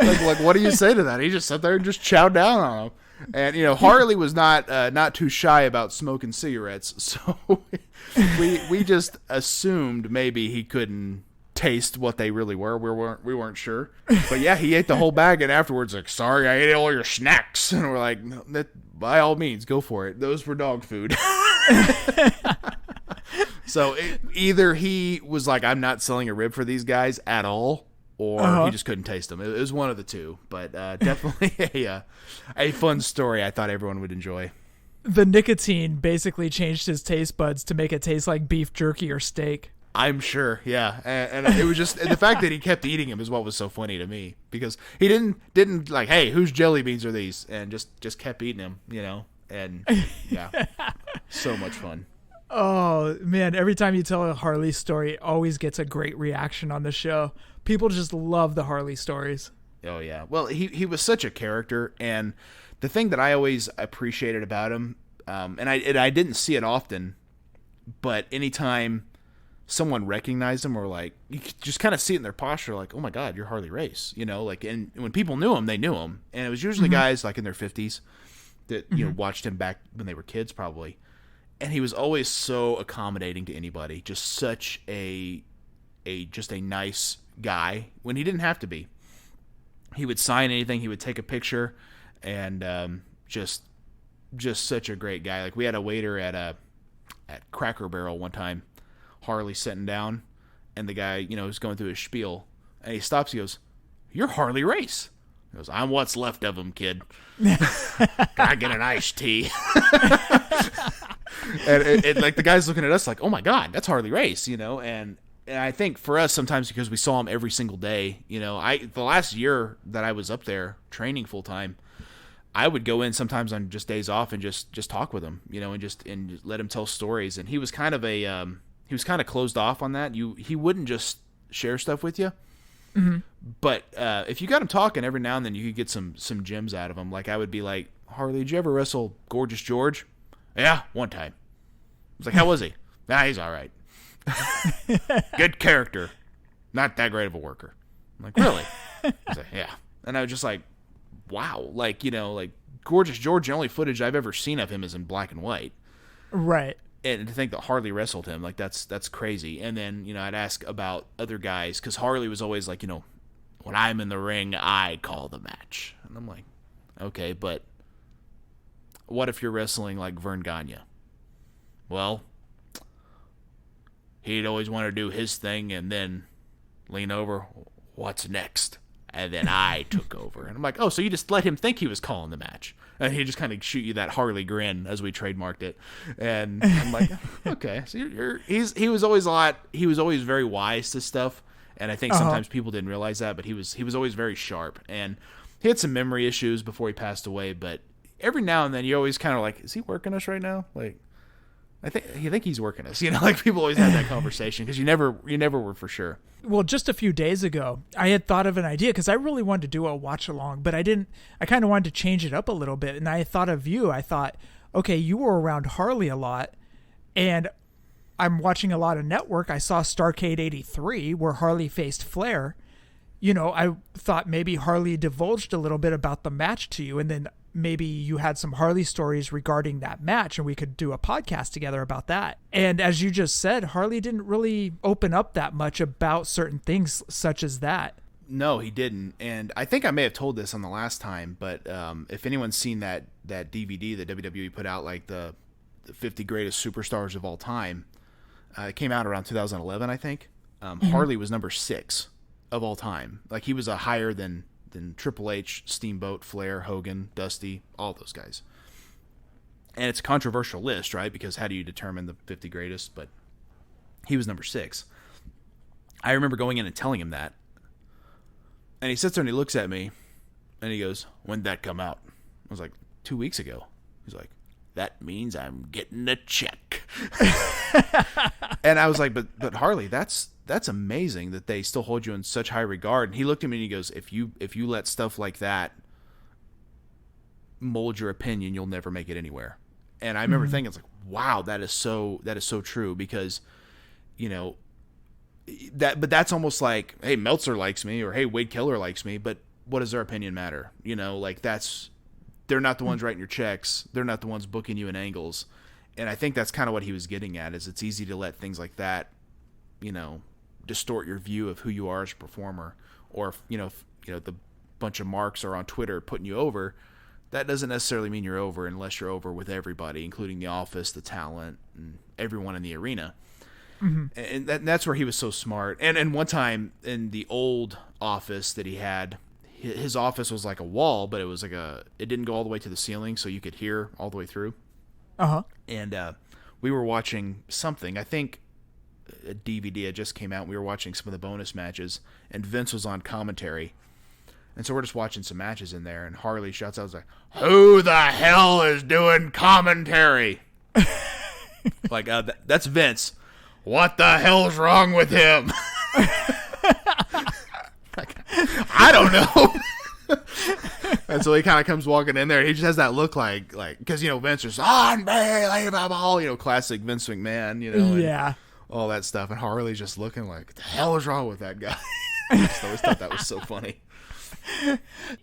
like what do you say to that? He just sat there and just chowed down on him. And Harley was not too shy about smoking cigarettes, so we just assumed maybe he couldn't taste what they really were. We weren't sure, but yeah, he ate the whole bag, and afterwards like, sorry, I ate all your snacks. And we're like, no, by all means, go for it. Those were dog food. So either he was like, I'm not selling a rib for these guys at all, or he just couldn't taste them. It was one of the two, but definitely a fun story I thought everyone would enjoy. The nicotine basically changed his taste buds to make it taste like beef jerky or steak. I'm sure, yeah. And it was just the fact that he kept eating them is what was so funny to me, because he didn't like, hey, whose jelly beans are these? And just kept eating them, and yeah, so much fun. Oh, man, every time you tell a Harley story, it always gets a great reaction on the show. People just love the Harley stories. Oh, yeah. Well, he was such a character, and the thing that I always appreciated about him, and I didn't see it often, but anytime someone recognized him, or like, you could just kind of see it in their posture, like, oh my God, you're Harley Race, like, and when people knew him, they knew him. And it was usually guys like in their 50s that, watched him back when they were kids probably. And he was always so accommodating to anybody. Just such a nice guy when he didn't have to be. He would sign anything. He would take a picture, and just such a great guy. Like, we had a waiter at Cracker Barrel one time. Harley sitting down, and the guy, was going through his spiel, and he stops. He goes, "You're Harley Race." He goes, "I'm what's left of him, kid. Gotta get an iced tea." And it like, the guy's looking at us like, oh my God, that's Harley Race, and I think for us sometimes, because we saw him every single day, the last year that I was up there training full time, I would go in sometimes on just days off and just talk with him, and just let him tell stories. And he was kind of closed off on that. He wouldn't just share stuff with you. But if you got him talking every now and then, you could get some gems out of him. Like, I would be like, Harley, did you ever wrestle Gorgeous George? Yeah, one time. I was like, how was he? Nah, he's all right. Good character. Not that great of a worker. I'm like, really? I was like, yeah. And I was just like, wow. Like, like Gorgeous George, the only footage I've ever seen of him is in black and white. Right. And to think that Harley wrestled him, like, that's crazy. And then, I'd ask about other guys, because Harley was always like, when I'm in the ring, I call the match. And I'm like, okay, but what if you're wrestling like Vern Gagne? Well, he'd always want to do his thing and then lean over, what's next? And then I took over. And I'm like, oh, so you just let him think he was calling the match. And he just kind of shoot you that Harley grin as we trademarked it. And I'm like, okay. So he was always very wise to stuff. And I think sometimes people didn't realize that, but he was always very sharp. And he had some memory issues before he passed away, but every now and then you're always kind of like, is he working us right now? Like, I think he's working us. Like people always have that conversation because you never were for sure. Well, just a few days ago, I had thought of an idea because I really wanted to do a watch along, but I kind of wanted to change it up a little bit. And I thought of you. I thought, okay, you were around Harley a lot, and I'm watching a lot of network. I saw Starrcade 83 where Harley faced Flair. I thought maybe Harley divulged a little bit about the match to you, and then maybe you had some Harley stories regarding that match, and we could do a podcast together about that. And as you just said, Harley didn't really open up that much about certain things such as that. No, he didn't. And I think I may have told this on the last time, but if anyone's seen that DVD that WWE put out, like the 50 greatest superstars of all time, it came out around 2011, I think. Harley was number 6 of all time. Like, he was a higher than Triple H, Steamboat, Flair, Hogan, Dusty, all those guys. And it's a controversial list, right? Because how do you determine the 50 greatest? But he was number 6. I remember going in and telling him that. And he sits there and he looks at me and he goes, "When'd that come out?" I was like, 2 weeks ago. He's like, "That means I'm getting a check." And I was like, but Harley, that's amazing that they still hold you in such high regard. And he looked at me and he goes, if you let stuff like that mold your opinion, you'll never make it anywhere. And I remember thinking, it's like, wow, that is so true, because but that's almost like, hey, Meltzer likes me, or hey, Wade Keller likes me, but what does their opinion matter? Like, they're not the ones writing your checks, they're not the ones booking you in angles. And I think that's kind of what he was getting at, is it's easy to let things like that, distort your view of who you are as a performer. Or if the bunch of marks are on Twitter putting you over, that doesn't necessarily mean you're over unless you're over with everybody, including the office, the talent, and everyone in the arena. And that's where he was so smart. And one time in the old office that he had, his office was like a wall, but it was like it didn't go all the way to the ceiling, so you could hear all the way through. And we were watching something, I think a DVD had just came out, and we were watching some of the bonus matches, and Vince was on commentary. And so we're just watching some matches in there, and Harley shouts out, like, "Who the hell is doing commentary?" Like, that's Vince. What the hell's wrong with him? Like, I don't know. And so he kind of comes walking in there, and he just has that look like, because, Vince is unbelievable, classic Vince McMahon, and all that stuff. And Harley's just looking like, what the hell is wrong with that guy? I just always thought that was so funny.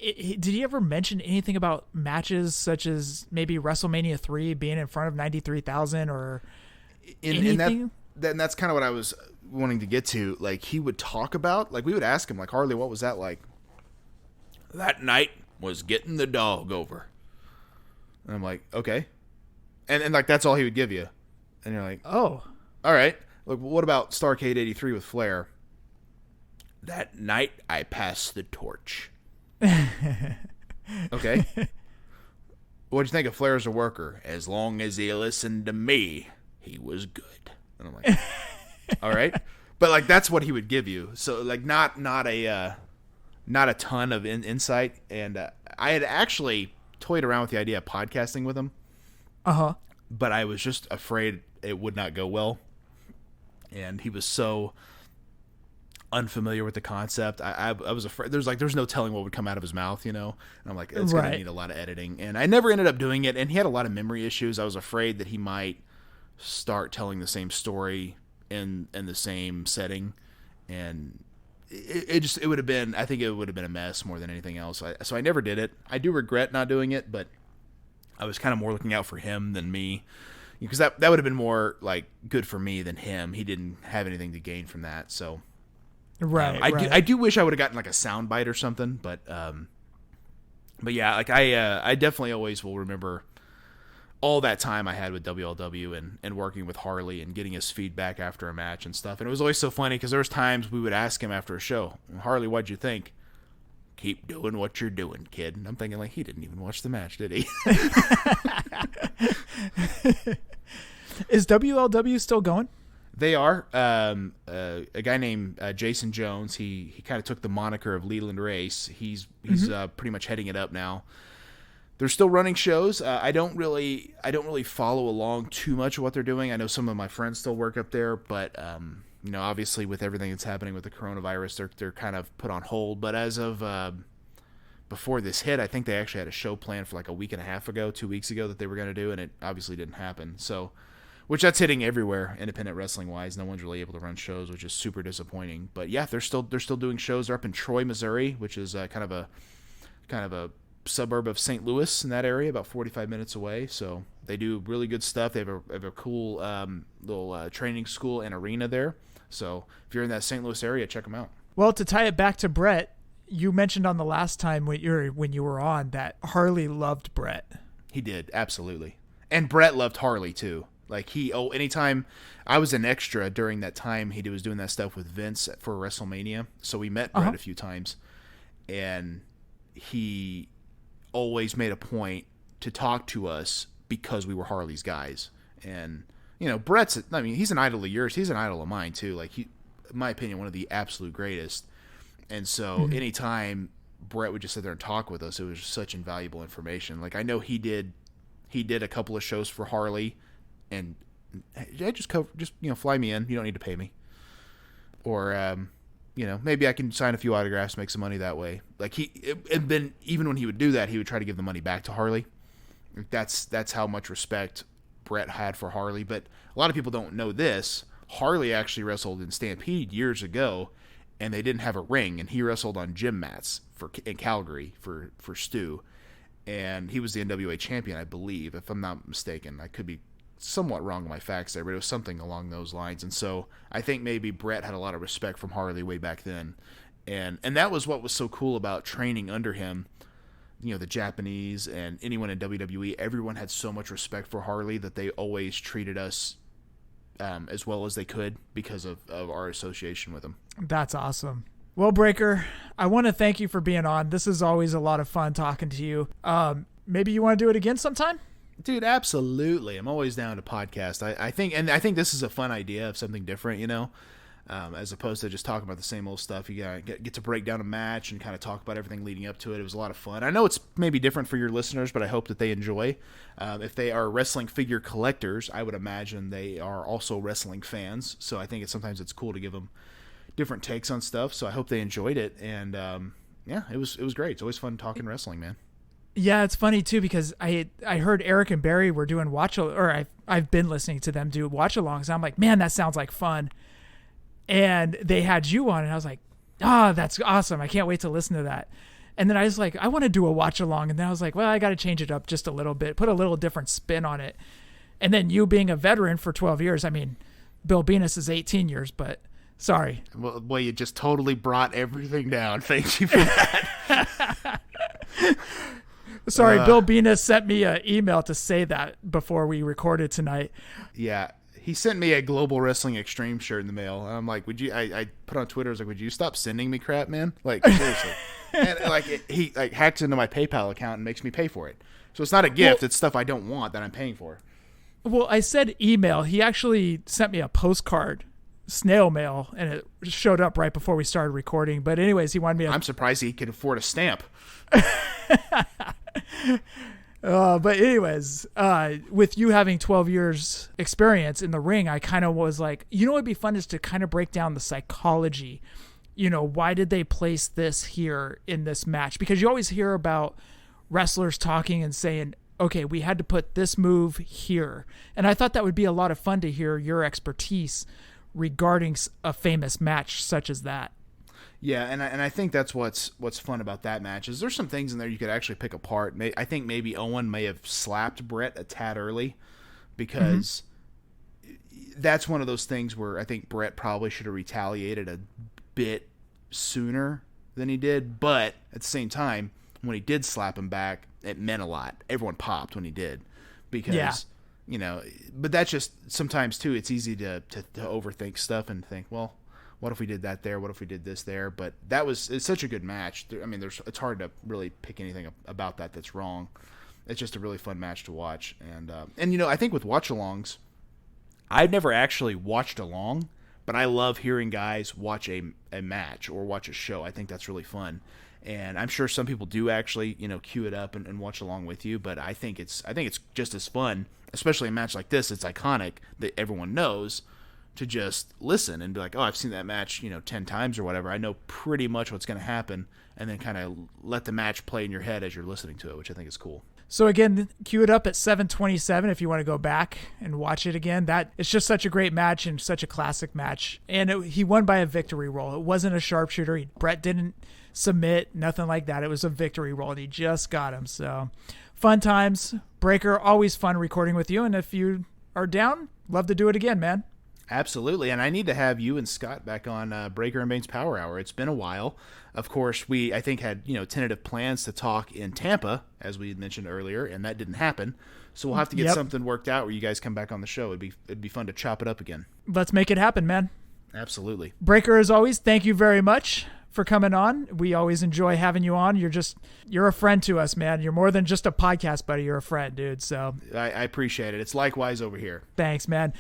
Did he ever mention anything about matches such as maybe WrestleMania 3 being in front of 93,000 or anything? And that's kind of what I was wanting to get to. Like, he would talk about, like, we would ask him, like, Harley, what was that like? That night was getting the dog over. And I'm like, okay. And like, that's all he would give you. And you're like, oh, all right. Look, what about Starrcade 83 with Flair? That night I passed the torch. Okay. What'd you think of Flair as a worker? As long as he listened to me, he was good. And I'm like, all right. But like, that's what he would give you. So like, not a ton of insight. And I had actually toyed around with the idea of podcasting with him. But I was just afraid it would not go well. And he was so unfamiliar with the concept. I was afraid. There's no telling what would come out of his mouth, And I'm like, it's going to need a lot of editing. And I never ended up doing it. And he had a lot of memory issues. I was afraid that he might start telling the same story in the same setting. And it would have been, I think it would have been a mess more than anything else. So I never did it. I do regret not doing it, but I was kind of more looking out for him than me. Because that would have been more like good for me than him. He didn't have anything to gain from that. So I do wish I would have gotten like a sound bite or something, but yeah, like I definitely always will remember all that time I had with WLW and working with Harley and getting his feedback after a match and stuff. And it was always so funny because there was times we would ask him after a show, Harley, what'd you think? Keep doing what you're doing, kid. And I'm thinking like, he didn't even watch the match, did he? Is WLW still going? They are. A guy named Jason Jones. He kind of took the moniker of Leland Race. He's pretty much heading it up now. They're still running shows. I don't really follow along too much of what they're doing. I know some of my friends still work up there, but obviously with everything that's happening with the coronavirus, they're kind of put on hold. But as of before this hit, I think they actually had a show planned for like a week and a half ago, 2 weeks ago that they were going to do, and it obviously didn't happen. So. Which that's hitting everywhere, independent wrestling wise. No one's really able to run shows, which is super disappointing. But yeah, they're still doing shows. They're up in Troy, Missouri, which is kind of a suburb of St. Louis in that area, about 45 minutes away. So they do really good stuff. They have a cool little training school and arena there. So if you're in that St. Louis area, check them out. Well, to tie it back to Bret, you mentioned on the last time when you were on that Harley loved Bret. He did, absolutely, and Bret loved Harley too. Like anytime I was an extra during that time, he was doing that stuff with Vince for Wrestlemania. So we met Bret a few times, and he always made a point to talk to us because we were Harley's guys. And Bret's, he's an idol of yours. He's an idol of mine too. Like in my opinion, one of the absolute greatest. And so anytime Bret would just sit there and talk with us, it was such invaluable information. Like I know he did a couple of shows for Harley. And just fly me in. You don't need to pay me. Or, maybe I can sign a few autographs, make some money that way. Like and then even when he would do that, he would try to give the money back to Harley. That's how much respect Bret had for Harley. But a lot of people don't know this. Harley actually wrestled in Stampede years ago, and they didn't have a ring, and he wrestled on gym mats in Calgary for Stu. And he was the NWA champion, I believe, if I'm not mistaken. I could be somewhat wrong on my facts there, but it was something along those lines. And so I think maybe Bret had a lot of respect from Harley way back then. And that was what was so cool about training under him. The Japanese and anyone in WWE, everyone had so much respect for Harley that they always treated us as well as they could because of our association with him. That's awesome. Well, Breaker, I want to thank you for being on. This is always a lot of fun talking to you. Maybe you want to do it again sometime? Dude, absolutely. I'm always down to podcast. I think this is a fun idea of something different, as opposed to just talking about the same old stuff. You gotta get to break down a match and kind of talk about everything leading up to it. It was a lot of fun. I know it's maybe different for your listeners, but I hope that they enjoy. If they are wrestling figure collectors, I would imagine they are also wrestling fans. So I think sometimes it's cool to give them different takes on stuff. So I hope they enjoyed it. And it was great. It's always fun talking wrestling, man. Yeah, it's funny too because I heard Eric and Barry were doing I've been listening to them do watch-alongs. I'm like, man, that sounds like fun. And they had you on, and I was like, that's awesome. I can't wait to listen to that. And then I was like, I want to do a watch-along. And then I was like, well, I got to change it up just a little bit, put a little different spin on it. And then you being a veteran for 12 years, Bill Venus is 18 years, but sorry. Well, you just totally brought everything down. Thank you for that. Sorry, Bill Venus sent me an email to say that before we recorded tonight. Yeah, he sent me a Global Wrestling Extreme shirt in the mail. I'm like, would you? I put on Twitter, I was like, would you stop sending me crap, man? Like seriously. And he hacks into my PayPal account and makes me pay for it. So it's not a gift; it's stuff I don't want that I'm paying for. Well, I said email. He actually sent me a postcard, snail mail, and it showed up right before we started recording. But anyways, he wanted me. I'm surprised he could afford a stamp. But anyways, with you having 12 years experience in the ring, I kind of was like, what would be fun is to kind of break down the psychology why did they place this here in this match? Because you always hear about wrestlers talking and saying, okay, we had to put this move here. And I thought that would be a lot of fun to hear your expertise regarding a famous match such as that. Yeah, and I think that's what's fun about that match is there's some things in there you could actually pick apart. I think maybe Owen may have slapped Bret a tad early because that's one of those things where I think Bret probably should have retaliated a bit sooner than he did. But at the same time, when he did slap him back, it meant a lot. Everyone popped when he did because, but that's just sometimes too, it's easy to overthink stuff and think, well, what if we did that there? What if we did this there? But it's such a good match. I mean, it's hard to really pick anything about that's wrong. It's just a really fun match to watch. And I think with watch-alongs, I've never actually watched along, but I love hearing guys watch a match or watch a show. I think that's really fun. And I'm sure some people do actually, queue it up and watch along with you. But I think it's just as fun, especially a match like this. It's iconic that everyone knows, to just listen and be like, oh, I've seen that match, 10 times or whatever. I know pretty much what's going to happen, and then kind of let the match play in your head as you're listening to it, which I think is cool. So again, cue it up at 7:27 if you want to go back and watch it again. It's just such a great match and such a classic match. And he won by a victory roll. It wasn't a sharpshooter. Bret didn't submit, nothing like that. It was a victory roll, and he just got him. So fun times. Breaker, always fun recording with you. And if you are down, love to do it again, man. Absolutely, and I need to have you and Scott back on Breaker and Bane's Power Hour. It's been a while. Of course, we, I think, had tentative plans to talk in Tampa, as we had mentioned earlier, and that didn't happen. So we'll have to get something worked out where you guys come back on the show. It'd be fun to chop it up again. Let's make it happen, man. Absolutely. Breaker, as always, thank you very much for coming on. We always enjoy having you on. You're a friend to us, man. You're more than just a podcast buddy. You're a friend, dude. So I appreciate it. It's likewise over here. Thanks, man.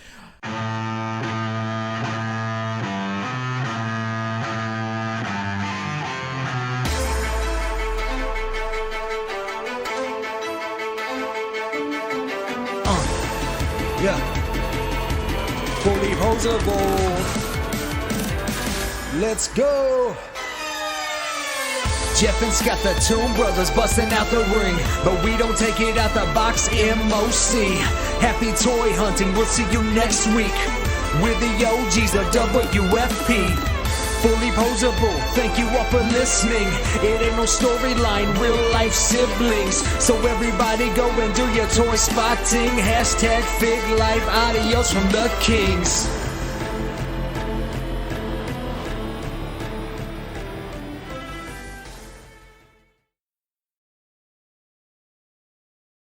Yeah. Fully poseable. Let's go. Jef and Scott, the Toon Brothers, busting out the ring. But we don't take it out the box, MOC. Happy toy hunting, we'll see you next week. We're the OGs of WFP. Fully poseable, thank you all for listening. It ain't no storyline, real life siblings. So everybody go and do your toy spotting. #FigLife, adios from the Kings.